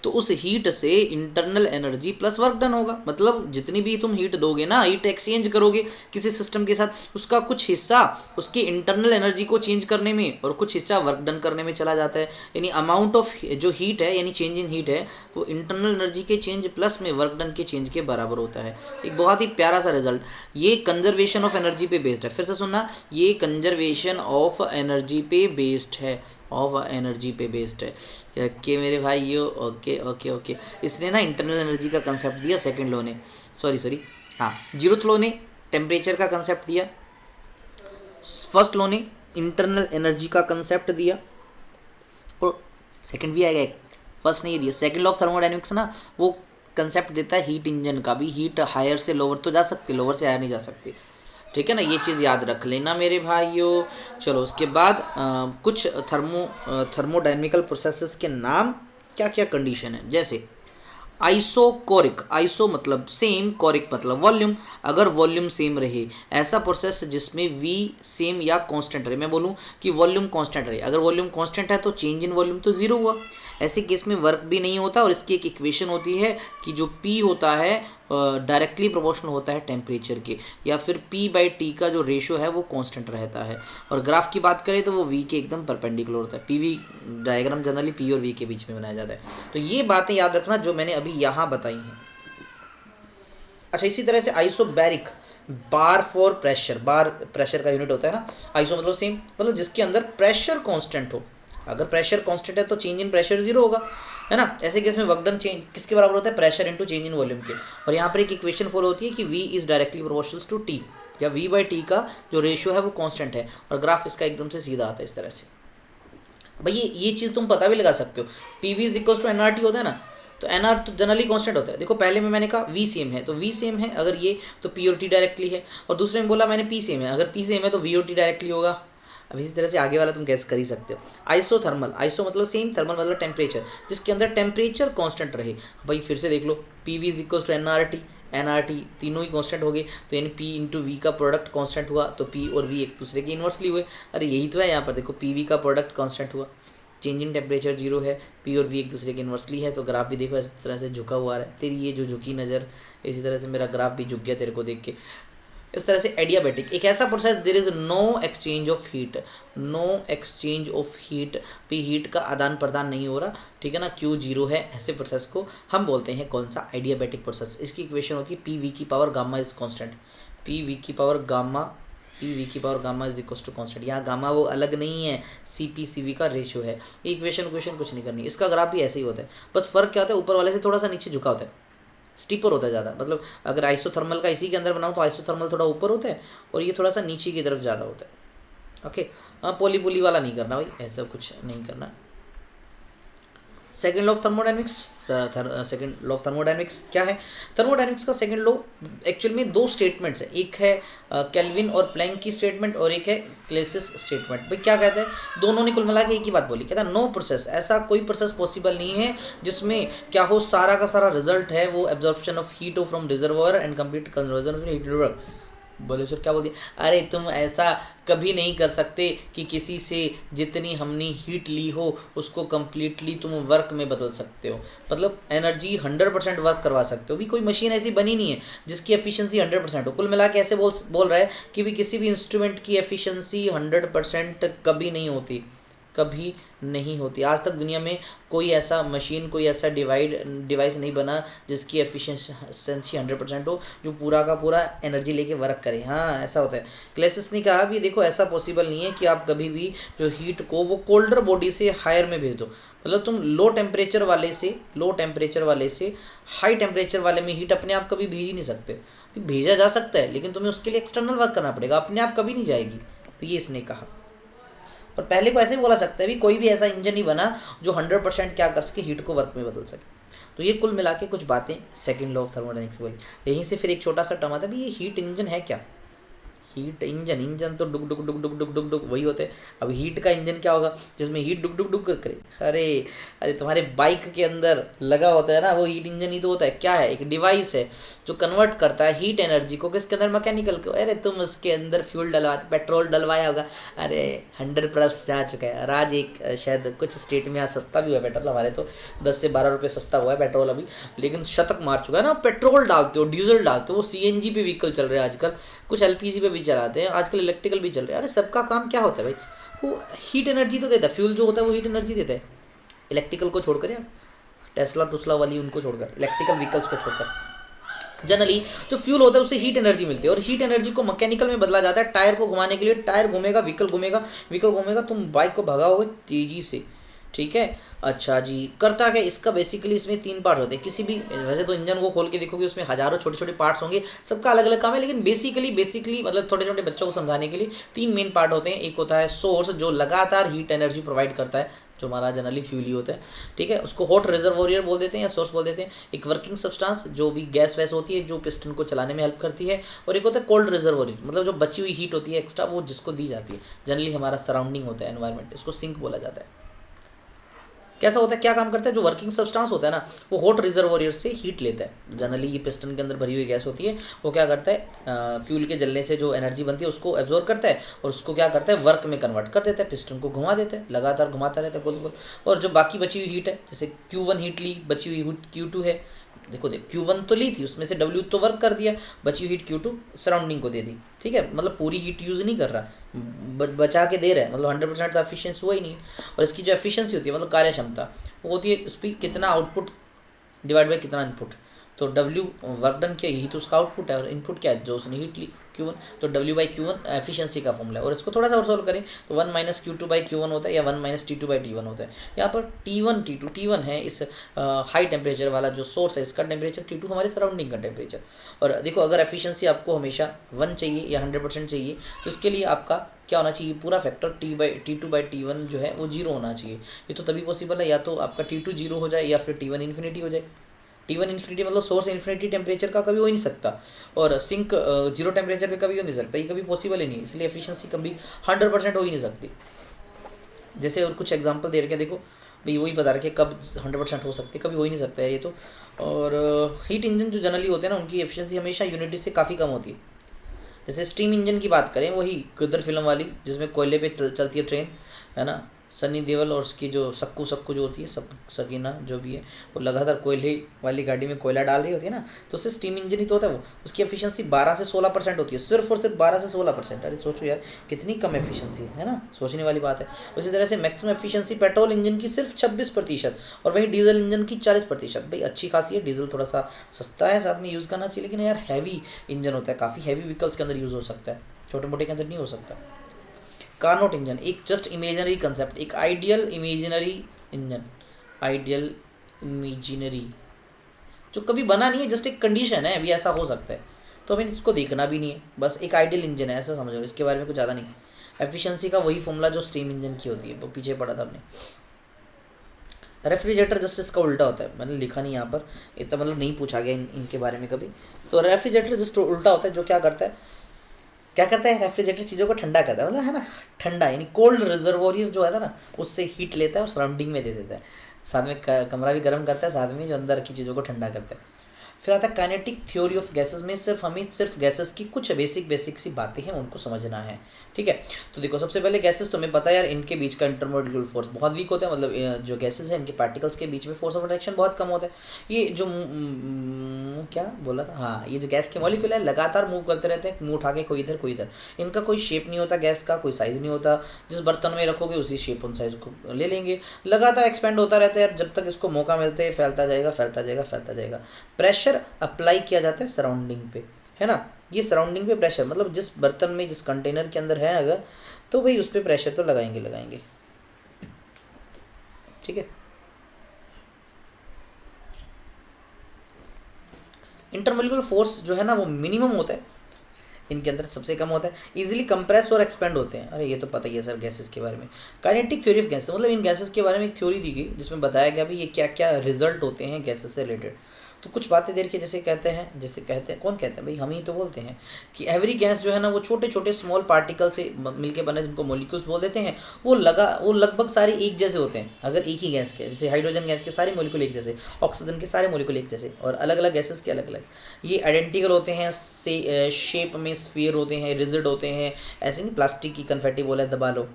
तो उस हीट से internal energy plus work done होगा। मतलब जितनी भी तुम हीट दोगे ना, हीट एक्सचेंज करोगे किसी सिस्टम के साथ, उसका कुछ हिस्सा उसकी इंटरनल एनर्जी को चेंज करने में और कुछ हिस्सा वर्क डन करने में चला जाता है। यानी अमाउंट ऑफ जो हीट है, यानी चेंज इन हीट है, वो इंटरनल एनर्जी के चेंज प्लस में वर्क डन के चेंज के बराबर होता है। एक बहुत ही प्यारा सा रिजल्ट। ये कंजर्वेशन ऑफ एनर्जी पे बेस्ड है, फिर से सुनना, ये कंजर्वेशन ऑफ एनर्जी पे बेस्ड है, ऑफ एनर्जी पे बेस्ड है। ओके मेरे भाइयों, ओके ओके ओके। इसने ना इंटरनल एनर्जी का कंसेप्ट दिया सेकंड लॉ ने, सॉरी हाँ, जीरोथ लॉ ने टेम्परेचर का कंसेप्ट दिया, फर्स्ट लॉ ने इंटरनल एनर्जी का कंसेप्ट दिया, और सेकंड भी आएगा एक, फर्स्ट ने ये दिया। सेकंड लॉ ऑफ थर्मोडायनेमिक्स ना वो कंसेप्ट देता है हीट इंजन का भी, हीट हायर से लोअर तो जा सकती है, लोअर से हायर नहीं जा सकती, ठीक है ना। ये चीज़ याद रख लेना मेरे भाइयों। चलो उसके बाद कुछ थर्मोडायनेमिकल प्रोसेसेस के नाम, क्या क्या कंडीशन है, जैसे आइसोकोरिक, आइसो मतलब सेम, कोरिक मतलब वॉल्यूम। अगर वॉल्यूम सेम रहे, ऐसा प्रोसेस जिसमें वी सेम या कांस्टेंट रहे। मैं बोलूँ कि वॉल्यूम कांस्टेंट रहे, अगर वॉल्यूम कांस्टेंट है तो चेंज इन वॉल्यूम तो जीरो हुआ। ऐसे केस में वर्क भी नहीं होता, और इसकी एक इक्वेशन होती है कि जो P होता है डायरेक्टली प्रोपोर्शनल होता है टेम्परेचर के, या फिर P/T का जो रेशो है वो कांस्टेंट रहता है। और ग्राफ की बात करें तो वो V के एकदम परपेंडिकुलर होता है। PV डायग्राम जनरली P और V के बीच में बनाया जाता है। तो ये बातें याद रखना जो मैंने अभी यहाँ बताई हैं। अच्छा, इसी तरह से isobaric, bar for pressure, bar pressure का यूनिट होता है ना, आइसो मतलब सेम, मतलब जिसके अंदर प्रेशर कांस्टेंट हो। अगर प्रेशर कांस्टेंट है तो चेंज इन प्रेशर जीरो होगा, है ना। ऐसे केस में वर्क डन चेंज किसके बराबर होता है, pressure into change in volume के। और यहाँ पर एक इक्वेशन फॉलो होती है कि V is directly proportional to T, या V/T का जो रेशियो है वो कांस्टेंट है, और ग्राफ इसका एकदम से सीधा आता है इस तरह से। भाई ये चीज़ तुम पता भी लगा सकते हो, PV is equals to NRT होता है ना, तो NR तो जनरली कांस्टेंट होता है। देखो पहले में मैंने कहा V सेम है, तो V सेम है अगर ये, तो P और T डायरेक्टली है। और दूसरे में बोला मैंने P सेम है, अगर P सेम है तो V और T डायरेक्टली होगा। अब इसी तरह से आगे वाला तुम गैस कर ही सकते हो। आइसोथर्मल, आइसो मतलब सेम, थर्मल मतलब टेम्परेचर, जिसके अंदर टेम्परेचर कांस्टेंट रहे। भाई फिर से देख लो, PV is equals to NRT तीनों ही कांस्टेंट हो गए, तो यानी P इंटू V का प्रोडक्ट कांस्टेंट हुआ, तो P और V एक दूसरे के इन्वर्सली हुए। अरे यही तो है यहाँ पर, देखो PV का प्रोडक्ट कांस्टेंट हुआ, चेंज इन टेम्परेचर जीरो है, P और V एक दूसरे के इन्वर्सली है। तो ग्राफ भी देखो इस तरह से झुका हुआ है, तेरी ये जो झुकी नज़र, इसी तरह से मेरा ग्राफ भी झुक गया तेरे को देख के। इस तरह से एडियाबैटिक एक ऐसा process there is no exchange of heat, no exchange of heat, भी हीट का आदान प्रदान नहीं हो रहा, ठीक है ना, क्यू जीरो है, ऐसे प्रोसेस को हम बोलते हैं कौन सा, एडियाबैटिक प्रोसेस। इसकी इक्वेशन होती है पी वी की power gamma is constant, P V की power gamma is equal to constant. यहाँ गामा वो अलग नहीं है, सी पी सी वी का रेशियो है। ये इक्वेशन कुछ नहीं करनी, इसका ग्राफ भी ऐसे ही होता है, बस फर्क क्या होता है, ऊपर वाले से थोड़ा सा नीचे झुका होता है, स्टीपर होता है ज़्यादा। मतलब अगर आइसोथर्मल का इसी के अंदर बनाऊँ तो आइसोथर्मल थोड़ा ऊपर होता है और ये थोड़ा सा नीचे की तरफ ज़्यादा होता है। ओके, पोली पुली वाला नहीं करना भाई, ऐसा कुछ नहीं करना। Second law of thermodynamics, second law of thermodynamics क्या है? थर्मोडाइनमिक्स का सेकेंड लॉ एक्चुअल में दो स्टेटमेंट्स है, एक है केल्विन और प्लैंक की स्टेटमेंट और एक है क्लेसिस स्टेटमेंट। भाई क्या कहते हैं, दोनों ने कुल मिला के एक ही बात बोली, कहता है नो प्रोसेस, ऐसा कोई प्रोसेस पॉसिबल नहीं है जिसमें क्या हो, सारा का सारा रिजल्ट है वो absorption of heat from reservoir and complete conversion of heat work. बोले सर क्या बोल दिया, अरे तुम ऐसा कभी नहीं कर सकते कि किसी से जितनी हमने हीट ली हो उसको कम्प्लीटली तुम वर्क में बदल सकते हो, मतलब एनर्जी 100% वर्क करवा सकते हो। भी कोई मशीन ऐसी बनी नहीं है जिसकी एफिशिएंसी 100% हो। कुल मिला के ऐसे बोल रहा है कि भी किसी भी इंस्ट्रूमेंट की एफिशिएंसी 100% कभी नहीं होती, कभी नहीं होती। आज तक दुनिया में कोई ऐसा मशीन, कोई ऐसा डिवाइस नहीं बना जिसकी एफिशिएंसी 100% हो, जो पूरा का पूरा एनर्जी लेके वर्क करे। हाँ ऐसा होता है। क्लेसिस ने कहा भी देखो ऐसा पॉसिबल नहीं है कि आप कभी भी जो हीट को वो कोल्डर बॉडी से हायर में भेज दो, मतलब तुम लो टेम्परेचर वाले से हाई टेम्परेचर वाले में हीट अपने आप कभी भेज ही नहीं सकते। भेजा जा सकता है लेकिन तुम्हें उसके लिए एक्सटर्नल वर्क करना पड़ेगा, अपने आप कभी नहीं जाएगी। तो ये इसने कहा। और पहले को ऐसे भी बोला सकता है भी कोई भी ऐसा इंजन नहीं बना जो 100% क्या कर सके, हीट को वर्क में बदल सके। तो ये कुल मिला के कुछ बातें सेकंड लॉ ऑफ थर्मोडायनेमिक्स बोली। यहीं से फिर एक छोटा सा टर्म आता है भी ये हीट इंजन है क्या। हीट इंजन तो डुक डुक डुक डुक डुक डुक डुक वही होते हैं। अब हीट का इंजन क्या होगा जिसमें हीट डुक डुक डुक कर करे। अरे तुम्हारे बाइक के अंदर लगा होता है ना वो हीट इंजन ही तो होता है। क्या है, एक डिवाइस है जो कन्वर्ट करता है हीट एनर्जी को किसके अंदर, मैकेनिकल को। अरे तुम उसके अंदर फ्यूल डलवाते, पेट्रोल डलवाया होगा, अरे 100+ जा चुका है। और आज एक शायद कुछ स्टेट में आज सस्ता भी हुआ है पेट्रोल, हमारे तो 10 से 12 रुपये सस्ता हुआ है पेट्रोल अभी, लेकिन शतक मार चुका है ना। पेट्रोल डालते हो, डीजल डालते हो, वो CNG पे व्हीकल चल रहे हैं आजकल, कुछ LPG पे भी चलाते हैं आजकल, इलेक्ट्रिकल भी चल रहे हैं। अरे सबका काम क्या होता है भाई, वो हीट एनर्जी तो देता है। फ्यूल जो होता है वो हीट एनर्जी देता है, इलेक्ट्रिकल को छोड़कर या टेस्ला टुस्ला वाली उनको छोड़कर, इलेक्ट्रिकल व्हीकल्स को छोड़कर जनरली जो फ्यूल होता है उससे हीट एनर्जी मिलती है। और हीट एनर्जी को मैकेनिकल में बदला जाता है टायर को घुमाने के लिए। टायर घूमेगा, व्हीकल घूमेगा, तुम बाइक को भगाओगे तेजी से, ठीक है। अच्छा जी, करता क्या इसका, बेसिकली इसमें 3 पार्ट होते हैं। किसी भी, वैसे तो इंजन को खोल के देखोगे उसमें हजारों छोटे छोटे पार्ट्स होंगे, सबका अलग अलग काम है, लेकिन बेसिकली मतलब छोटे छोटे बच्चों को समझाने के लिए 3 मेन पार्ट होते हैं। एक होता है सोर्स जो लगातार हीट एनर्जी प्रोवाइड करता है, जो हमारा जनरली फ्यूल ही होता है, ठीक है, उसको हॉट रिजर्वोयर बोल देते हैं या सोर्स बोल देते हैं। एक वर्किंग सब्सटेंस जो भी गैस वैस होती है जो पिस्टन को चलाने में हेल्प करती है। और एक होता है कोल्ड रिजर्वोयर, मतलब जो बची हुई हीट होती है एक्स्ट्रा, वो जिसको दी जाती है, जनरली हमारा सराउंडिंग होता है, एनवायरनमेंट, इसको सिंक बोला जाता है। कैसा होता है, क्या काम करता है, जो वर्किंग सब्सटेंस होता है ना वो हॉट रिजर्वोयर से हीट लेता है। जनरली ये पिस्टन के अंदर भरी हुई गैस होती है, वो क्या करता है, फ्यूल के जलने से जो एनर्जी बनती है उसको एब्जॉर्ब करता है और उसको क्या करता है, वर्क में कन्वर्ट कर देता है, पिस्टन को घुमा देता है, लगातार घुमाता रहता है गोल गोल। और जो बाकी बची हुई हीट है, जैसे Q1 हीट ली, बची हुई हीट Q2 है, देखो Q1 तो ली थी, उसमें से W तो वर्क कर दिया, बची हुई हीट Q2 सराउंडिंग को दे दी, ठीक है, मतलब पूरी हीट यूज़ नहीं कर रहा, बचा के दे रहा है, मतलब 100% तो एफिशिएंसी हुआ ही नहीं। और इसकी जो एफिशिएंसी होती है मतलब कार्यक्षमता, वो होती है इस पर कितना आउटपुट डिवाइड बाई कितना इनपुट। तो W वर्क डन किया, यही तो उसका आउटपुट है, और इनपुट क्या है, जो उसने हीट ली Q1, तो W/Q1 एफिशिएंसी का फॉर्मूला है। और इसको थोड़ा सा और सोल्व करें तो 1 - Q2/Q1 होता है या 1 - T2/T1 होता है। यहाँ पर T1 T2, T1 है इस हाई टेम्परेचर वाला जो सोर्स है इसका टेम्परेचर, T2 हमारे सराउंडिंग का टेम्परेचर। और देखो अगर एफिशिएंसी आपको हमेशा 1 चाहिए या 100% चाहिए तो इसके लिए आपका क्या होना चाहिए, पूरा फैक्टर T2/T1 जो है वो 0 होना चाहिए। ये तो तभी पॉसिबल है या तो आपका T2 0 हो जाए या फिर T1 इन्फिनिटी हो जाए। T1 इन्फिनिटी मतलब सोर्स इन्फिनिटी टेम्परेचर का कभी हो ही नहीं सकता, और सिंक 0 टेम्परेचर पे कभी हो नहीं सकता, ये कभी पॉसिबल ही नहीं, इसलिए एफिशिएंसी कभी 100% हो ही नहीं सकती। जैसे और कुछ एग्जांपल दे रखे, देखो भाई वही बता रखे कब 100% हो सकती है, कभी हो ही नहीं सकता है ये तो। और हीट इंजन जो जनरली होते हैं ना उनकी एफिशिएंसी हमेशा यूनिटी से काफ़ी कम होती है। जैसे स्टीम इंजन की बात करें, वही गदर फिल्म वाली जिसमें कोयले पे चलती है ट्रेन, है ना, सनी देओल और उसकी जो सक्कू सक्कू जो होती है, सकीना जो भी है, वो लगातार कोयले वाली गाड़ी में कोयला डाल रही होती है ना, तो उससे स्टीम इंजन ही तो होता है वो। उसकी एफिशिएंसी 12 से 16% होती है, सिर्फ और सिर्फ 12 से 16%। अरे सोचो यार कितनी कम एफिशिएंसी है ना, सोचने वाली बात है। उसी तरह से मैक्सिमम एफिशिएंसी पेट्रोल इंजन की सिर्फ 26%, और वहीं डीजल इंजन की 40%। भाई अच्छी खासी है, डीजल थोड़ा सा सस्ता है, साथ में यूज़ करना चाहिए, लेकिन यार हैवी इंजन होता है, काफ़ी हैवी व्हीकल्स के अंदर यूज़ हो सकता है, छोटे मोटे के अंदर नहीं हो सकता। कार्नोट इंजन एक जस्ट इमेजिनरी कंसेप्ट, एक ideal imaginary engine, ideal imaginary जो कभी बना नहीं है, जस्ट एक कंडीशन है, अभी ऐसा हो सकता है, तो हमें इसको देखना भी नहीं है, बस एक आइडियल इंजन है ऐसा समझो, इसके बारे में कुछ ज़्यादा नहीं। एफिशिएंसी का वही फॉर्मूला जो स्टीम इंजन की होती है, वो पीछे पढ़ा था हमने। रेफ्रिजरेटर जस्ट इसका उल्टा होता है, मैंने लिखा नहीं यहाँ पर, इतना मतलब नहीं पूछा गया इनके बारे में कभी। तो रेफ्रिजरेटर जस्ट उल्टा होता है, जो क्या करता है रेफ्रिजरेटर चीज़ों को ठंडा करता है, मतलब है ना, ठंडा यानी कोल्ड रिजर्वोयर जो है ना, उससे हीट लेता है और सराउंडिंग में दे देता है, साथ में कमरा भी गर्म करता है, साथ में जो अंदर की चीज़ों को ठंडा करता है। फिर आता है काइनेटिक थ्योरी ऑफ गैसेस में, सिर्फ गैसेस की कुछ बेसिक सी बातें हैं, उनको समझना है, ठीक है। तो देखो सबसे पहले गैसेस तुम्हें पता है यार, इनके बीच का इंटरमोलिकुलर फोर्स बहुत वीक होता है, मतलब जो गैसेस हैं इनके पार्टिकल्स के बीच में फोर्स ऑफ अट्रैक्शन बहुत कम होता है। ये जो क्या बोला था, हाँ, ये जो गैस के मॉलिक्यूल है लगातार मूव करते रहते हैं, मुंह उठा के कोई इधर कोई इधर, इनका कोई शेप नहीं होता, गैस का कोई साइज़ नहीं होता, जिस बर्तन में रखोगे उसी शेप उन साइज़ को ले लेंगे, लगातार एक्सपेंड होता रहता है, जब तक इसको मौका मिलता है फैलता जाएगा फैलता जाएगा फैलता जाएगा। प्रेशर अप्लाई किया जाता है सराउंडिंग पे, है ना, ये सराउंडिंग पे प्रेशर, मतलब जिस बर्तन में जिस कंटेनर के अंदर है अगर, तो भाई उस पर प्रेशर तो लगाएंगे, ठीक है। इंटरमोलिकुलर फोर्स जो है ना वो मिनिमम होता है, इनके अंदर सबसे कम होता है, इजीली कंप्रेस और एक्सपेंड होते हैं। अरे ये तो पता ही है सर गैसेस के बारे में। काइनेटिक थ्योरी ऑफ गैसेस, मतलब इन गैसेस के बारे में एक थ्योरी दी गई जिसमें बताया गया भी ये क्या क्या रिजल्ट होते हैं गैसेस से रिलेटेड। तो कुछ बातें देर के जैसे कहते हैं कौन कहते हैं भाई, हम ही तो बोलते हैं कि एवरी गैस जो है ना वो छोटे छोटे स्मॉल पार्टिकल से मिलके बने, जिनको मॉलिक्यूल्स बोल देते हैं, वो लगभग सारे एक जैसे होते हैं अगर एक ही गैस के, जैसे हाइड्रोजन गैस के सारे मॉलिक्यूल एक जैसे, ऑक्सीजन के सारे मॉलिक्यूल एक जैसे, और अलग अलग गैसेस के अलग अलग, ये आइडेंटिकल होते हैं, से शेप में स्फीयर होते हैं, रिजिड होते हैं, ऐसे नहीं प्लास्टिक की कन्फेटी बोला दबा लो,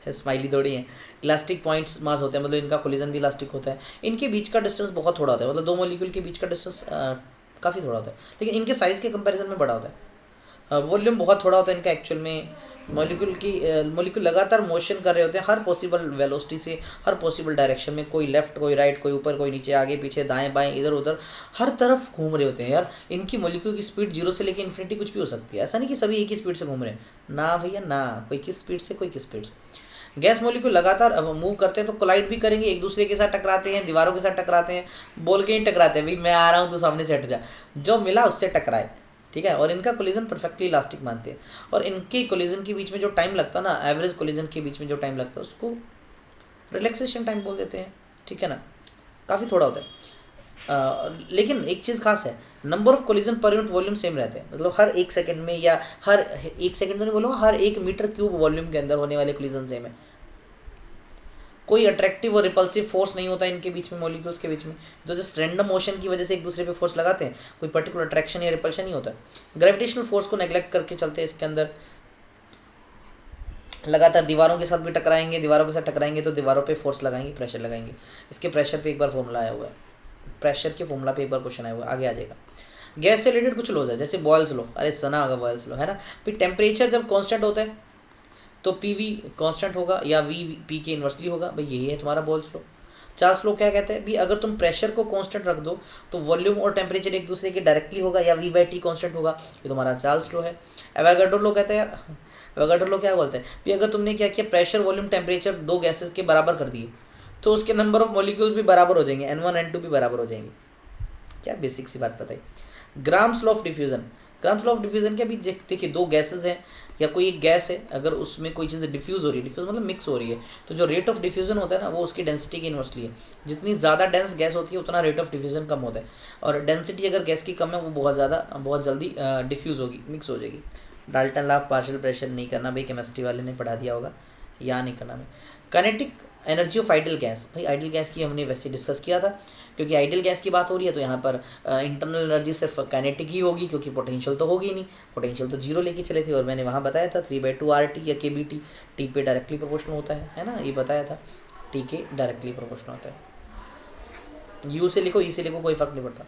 स्माइली थोड़ी है, इलास्टिक पॉइंट्स मास होते हैं, मतलब इनका कोलिजन भी इलास्टिक होता है, इनके बीच का डिस्टेंस बहुत थोड़ा होता है, मतलब दो मॉलिक्यूल के बीच का डिस्टेंस काफ़ी थोड़ा होता है, लेकिन इनके साइज़ के कंपैरिजन में बड़ा होता है। वॉल्यूम बहुत थोड़ा होता है इनका एक्चुअल में, मॉलिक्यूल लगातार मोशन कर रहे होते हैं हर पॉसिबल वेलोसिटी से, हर पॉसिबल डायरेक्शन में, कोई लेफ्ट कोई राइट, कोई ऊपर कोई नीचे, आगे पीछे दाएं बाएं इधर उधर, हर तरफ घूम रहे होते हैं यार। इनकी मॉलिक्यूल की स्पीड 0 से लेकर इन्फिनिटी कुछ भी हो सकती है, ऐसा नहीं कि सभी एक ही स्पीड से घूम रहे हैं, ना भैया ना, कोई किस स्पीड से कोई किस स्पीड से। गैस मॉलिक्यूल लगातार अब मूव करते हैं तो कोलाइड भी करेंगे, एक दूसरे के साथ टकराते हैं, दीवारों के साथ टकराते हैं, बोल के ही टकराते हैं भाई मैं आ रहा हूँ तो सामने से हट जा, जो मिला उससे टकराए, ठीक है। और इनका कोलिजन परफेक्टली इलास्टिक मानते हैं, और इनके कोलिजन के बीच में जो टाइम लगता है ना, एवरेज कोलिजन के बीच में जो टाइम लगता है उसको रिलैक्सेशन टाइम बोल देते हैं, ठीक है ना, काफ़ी थोड़ा होता है। लेकिन एक चीज़ खास है, number of collision per unit volume same रहते हैं, मतलब हर एक सेकंड में, या हर एक सेकंड तो नहीं बोलूँगा, हर 1 मीटर क्यूब वॉल्यूम के अंदर होने वाले कोलिजन सेम है। कोई अट्रैक्टिव और रिपल्सिव फोर्स नहीं होता इनके बीच में, मॉलिक्यूल्स के बीच में, तो जस्ट रैंडम मोशन की वजह से एक दूसरे पे फोर्स लगाते हैं, कोई पर्टिकुलर अट्रैक्शन या रिपल्शन नहीं होता। ग्रेविटेशनल फोर्स को नेग्लेक्ट करके चलते हैं इसके अंदर, लगातार दीवारों के साथ भी टकराएंगे, दीवारों के साथ टकराएंगे तो दीवारों पे फोर्स लगाएंगे, प्रेशर लगाएंगे। इसके प्रेशर पे एक बार फॉर्मूला आया हुआ है, प्रेशर के फॉर्मूला पे एक बार क्वेश्चन आया हुआ है, आगे आ जाएगा। गैस से रिलेटेड कुछ लॉज है, जैसे बॉयल्स लॉ, अरे सुना होगा बॉयल्स लॉ, है ना। फिर टेम्परेचर जब कांस्टेंट होता है तो पी कांस्टेंट होगा, या वी पी के इन्वर्सली होगा, भाई यही है तुम्हारा बॉयल्स लॉ। चार्ल्स लॉ क्या कहते हैं भी, अगर तुम प्रेशर को कांस्टेंट रख दो तो वॉल्यूम और टेम्परेचर एक दूसरे के डायरेक्टली होगा, या वी बाई टी कांस्टेंट होगा, ये तुम्हारा चार्ल्स लॉ है। एवोगाड्रो लॉ कहते हैं, एवोगाड्रो लॉ क्या बोलते हैं भी, अगर तुमने क्या किया, प्रेशर वॉल्यूम टेम्परेचर दो गैसेस के बराबर कर दिए तो उसके नंबर ऑफ मॉलिक्यूल्स भी बराबर हो जाएंगे, N1 N2 भी बराबर हो जाएंगे। क्या बेसिक सी बात बताई। Grams law of diffusion, grams law of diffusion क्या भी, देखिए दो गैसेज हैं या कोई एक गैस है, अगर उसमें कोई चीज़ डिफ्यूज़ हो रही है, डिफ्यूज़ मतलब मिक्स हो रही है, तो जो रेट ऑफ डिफ्यूजन होता है ना वो उसकी डेंसिटी की इन्वर्सली है। जितनी ज़्यादा डेंस गैस होती है उतना रेट ऑफ डिफ्यूजन कम होता है, और डेंसिटी अगर गैस की कम है वो बहुत जल्दी डिफ्यूज़ होगी, मिक्स हो जाएगी। Dalton law of partial pressure नहीं करना भाई, केमिस्ट्री वाले ने पढ़ा दिया होगा, यहाँ नहीं करना। मैं kinetic energy of ideal gas, भाई आइडियल गैस की हमने वैसे डिस्कस किया था क्योंकि आइडियल गैस की बात हो रही है तो यहाँ पर इंटरनल एनर्जी सिर्फ काइनेटिक ही होगी, क्योंकि पोटेंशियल तो होगी नहीं, पोटेंशियल तो जीरो लेके चले थे। और मैंने वहाँ बताया था 3/2 RT या KBT, टी पे डायरेक्टली प्रोपोर्शनल होता है ना, ये बताया था, टी के डायरेक्टली प्रोपोर्शनल होता है। यू से लिखो, ई से लिखो, कोई फर्क नहीं पड़ता।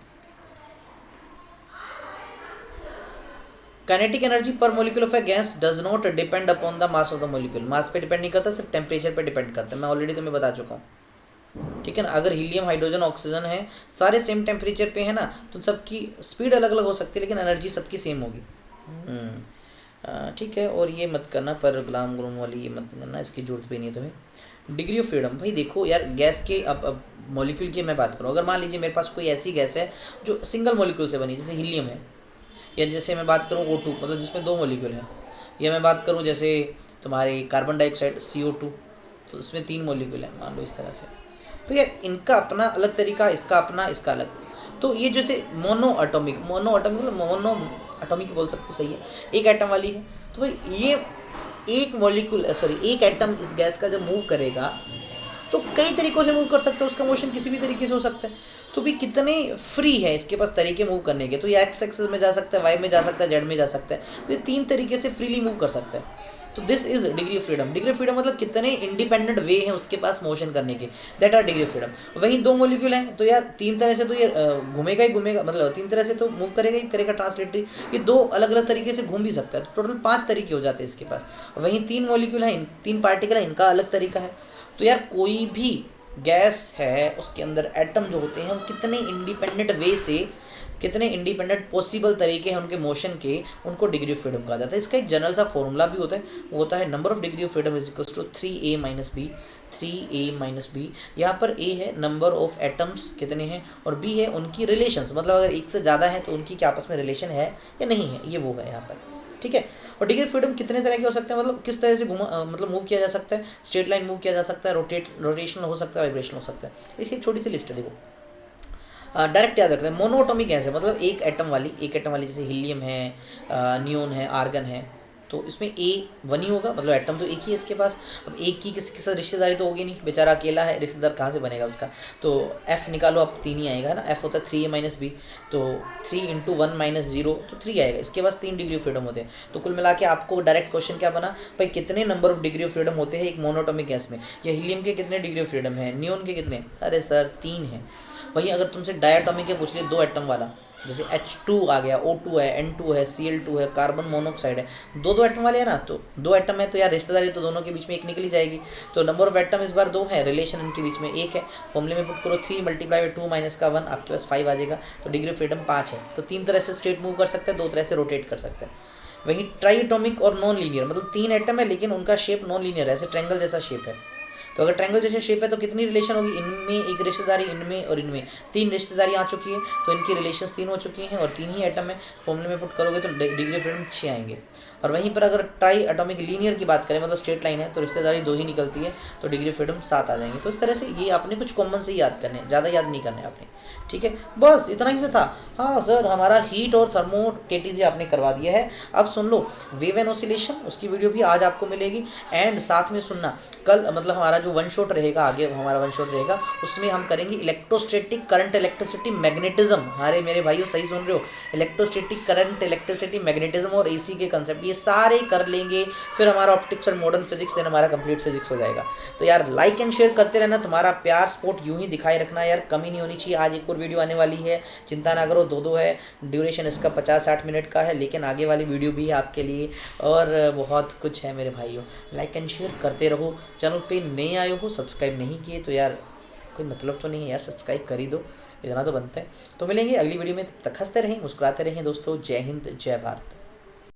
Kinetic energy per molecule of a gas does not depend upon the mass of the molecule, mass पे डिपेंड नहीं करता, सिर्फ टेम्परेचर पे डिपेंड करता है। मैं ऑलरेडी तुम्हें बता चुका हूँ, ठीक है ना। अगर हीलियम, हाइड्रोजन, ऑक्सीजन है, सारे सेम टेम्परेचर पे है ना, तो सबकी स्पीड अलग अलग हो सकती है, लेकिन एनर्जी सबकी सेम होगी। ठीक है। और ये मत करना पर गुलाम गुलाम वाली ये मत करना, इसकी जरूरत भी नहीं है तुम्हें। डिग्री ऑफ फ्रीडम, भाई देखो यार, गैस के अब मॉलिक्यूल की मैं बात करूँ, अगर मान लीजिए मेरे पास कोई ऐसी गैस है जो सिंगल मॉलिक्यूल से बनी, जैसे हीलियम है, या जैसे मैं बात करूँ O2, मतलब जिसमें 2 मॉलिक्यूल हैं, या मैं बात करूँ जैसे तुम्हारे कार्बन डाइऑक्साइड CO2, तो उसमें 3 मॉलिक्यूल हैं, मान लो इस तरह से। तो यार इनका अपना अलग तरीका, इसका अपना, इसका अलग। तो ये जैसे मोनो एटॉमिक मतलब मोनो एटॉमिक बोल सकते हो, सही है, एक एटम वाली है। तो भाई ये एक मॉलिक्यूल एक एटम इस गैस का जब मूव करेगा तो कई तरीक़ों से मूव कर सकता है, उसका मोशन किसी भी तरीके से हो सकता है। तो भी कितने फ्री है इसके पास तरीके मूव करने के, तो ये एक्स एक्सिस में जा सकता है, वाई में जा सकता है, जेड में जा सकता है, तो ये 3 तरीके से फ्रीली मूव कर सकता है। तो this is degree of freedom. Degree of freedom मतलब कितने इंडिपेंडेंट वे हैं उसके पास मोशन करने के, that are degree of freedom. वहीं 2 मॉलिक्यूल हैं तो यार 3 तरह से तो ये घूमेगा ही घूमेगा, मतलब 3 तरह से तो मूव करेगा ही करेगा ट्रांसलेटरी, ये 2 अलग अलग तरीके से घूम भी सकता है, तो टोटल 5 तरीके हो जाते हैं इसके पास। वहीं 3 मॉलिक्यूल हैं, 3 पार्टिकल हैं, इनका अलग तरीका है। तो यार कोई भी गैस है उसके अंदर एटम जो होते हैं, हम कितने इंडिपेंडेंट वे से, कितने इंडिपेंडेंट पॉसिबल तरीके हैं उनके मोशन के, उनको डिग्री ऑफ फ्रीडम कहा जाता है। इसका एक जनरल सा फॉर्मूला भी होता है, वो होता है number of degree of freedom is equals to 3a - b। 3a - b, यहाँ पर a है नंबर ऑफ एटम्स कितने हैं, और b है उनकी रिलेशंस, मतलब अगर एक से ज़्यादा है तो उनकी क्या आपस में रिलेशन है या नहीं है, ये वो है यहाँ पर, ठीक है। और डिग्री फ्रीडम कितने तरह के हो सकते हैं, मतलब किस तरह से मतलब मूव किया जा सकता है, स्ट्रेट लाइन मूव किया जा सकता है, रोटेशनल हो सकता है, वाइब्रेशनल हो सकता है। इसी एक छोटी सी लिस्ट है, देखो डायरेक्ट याद रखना है। मोनोएटॉमिक गैस है, मतलब एक एटम वाली, जैसे हीलियम है, नियोन है, आर्गन है, तो इसमें A1 ही होगा, मतलब एटम तो एक ही है इसके पास। अब एक की किसी के साथ रिश्तेदारी तो होगी नहीं, बेचारा अकेला है, रिश्तेदार कहाँ से बनेगा उसका, तो F निकालो, अब 3 ही आएगा ना। F होता है 3a - b, तो 3 × 1 - 0 तो 3 आएगा। इसके पास 3 डिग्री ऑफ फ्रीडम होते हैं। तो कुल मिला के आपको डायरेक्ट क्वेश्चन क्या बना, भाई कितने number of degree of freedom होते हैं एक मोनोएटॉमिक गैस में, या हीलियम के कितने डिग्री ऑफ फ्रीडम है, नियोन के कितने, अरे सर 3 है। वहीं अगर तुमसे डायटॉमिक के पूछ लिए, 2 एटम वाला, जैसे H2 आ गया, O2 है, N2 है, Cl2 है, कार्बन मोनोऑक्साइड है, 2 एटम वाले है ना, तो 2 एटम है तो यार रिश्तेदारी तो दोनों के बीच में एक निकली जाएगी। तो नंबर ऑफ एटम इस बार 2 है, रिलेशन इनके बीच में 1 है। फॉर्मूले में पुट करो 3 × 2 - 1, आपके पास 5 आ जाएगा। तो डिग्री ऑफ फ्रीडम 5 है। तो 3 तरह से स्टेट मूव कर सकता है, 2 तरह से रोटेट कर सकता है। वहीं ट्राइएटॉमिक और नॉन लीनियर, मतलब 3 एटम है लेकिन उनका शेप नॉन लीनियर है, ऐसे ट्रायंगल जैसा शेप है। तो अगर ट्रायंगल जैसे शेप है तो कितनी रिलेशन होगी, इनमें एक रिश्तेदारी, इनमें और इनमें 3 रिश्तेदारी आ चुकी है, तो इनकी रिलेशंस 3 हो चुकी हैं और 3 ही एटम है। फॉर्मूले में पुट करोगे तो डिग्री ऑफ फ्रीडम 6 आएंगे। और वहीं पर अगर ट्राई एटॉमिक लीनियर की बात करें, मतलब स्ट्रेट लाइन है, तो रिश्तेदारी 2 ही निकलती है, तो डिग्री ऑफ फ्रीडम 7 आ जाएंगे। तो इस तरह से ये आपने कुछ कॉमन से याद करने हैं, ज़्यादा याद नहीं करने आपने, ठीक है। बस इतना ही से था। हाँ सर, हमारा हीट और थर्मो KTG आपने करवा दिया है। अब सुन लो वेव एंड ऑसिलेशन, उसकी वीडियो भी आज आपको मिलेगी। एंड साथ में सुनना, कल मतलब हमारा जो 1 शॉट रहेगा, आगे हमारा 1 शॉट रहेगा, उसमें हम करेंगे इलेक्ट्रोस्टैटिक करंट, इलेक्ट्रिसिटी, मैग्नेटिज्म। अरे मेरे भाइयों सही सुन रहे हो, इलेक्ट्रोस्टैटिक करंट, इलेक्ट्रिसिटी, मैग्नेटिज्म और AC के कंसेप्ट, ये सारे कर लेंगे। फिर हमारा ऑप्टिक्स और मॉडर्न फिजिक्स, देन हमारा कंप्लीट फिजिक्स हो जाएगा। तो यार लाइक एंड शेयर करते रहना, तुम्हारा प्यार सपोर्ट यूं ही दिखाई रखना यार, कमी नहीं होनी चाहिए। आज एक और वीडियो आने वाली है, चिंता ना करो, 2 है, ड्यूरेशन इसका 50-60 मिनट का है, लेकिन आगे वाली वीडियो भी है आपके लिए, और बहुत कुछ है मेरे भाइयों। लाइक एंड शेयर करते रहो। चैनल पे नए आए हो, सब्सक्राइब नहीं किए तो यार कोई मतलब तो नहीं है यार, सब्सक्राइब कर ही दो, इतना तो बनता है। तो मिलेंगे अगली वीडियो में, तब तक हंसते रहें, मुस्कुराते रहें दोस्तों। जय हिंद, जय भारत।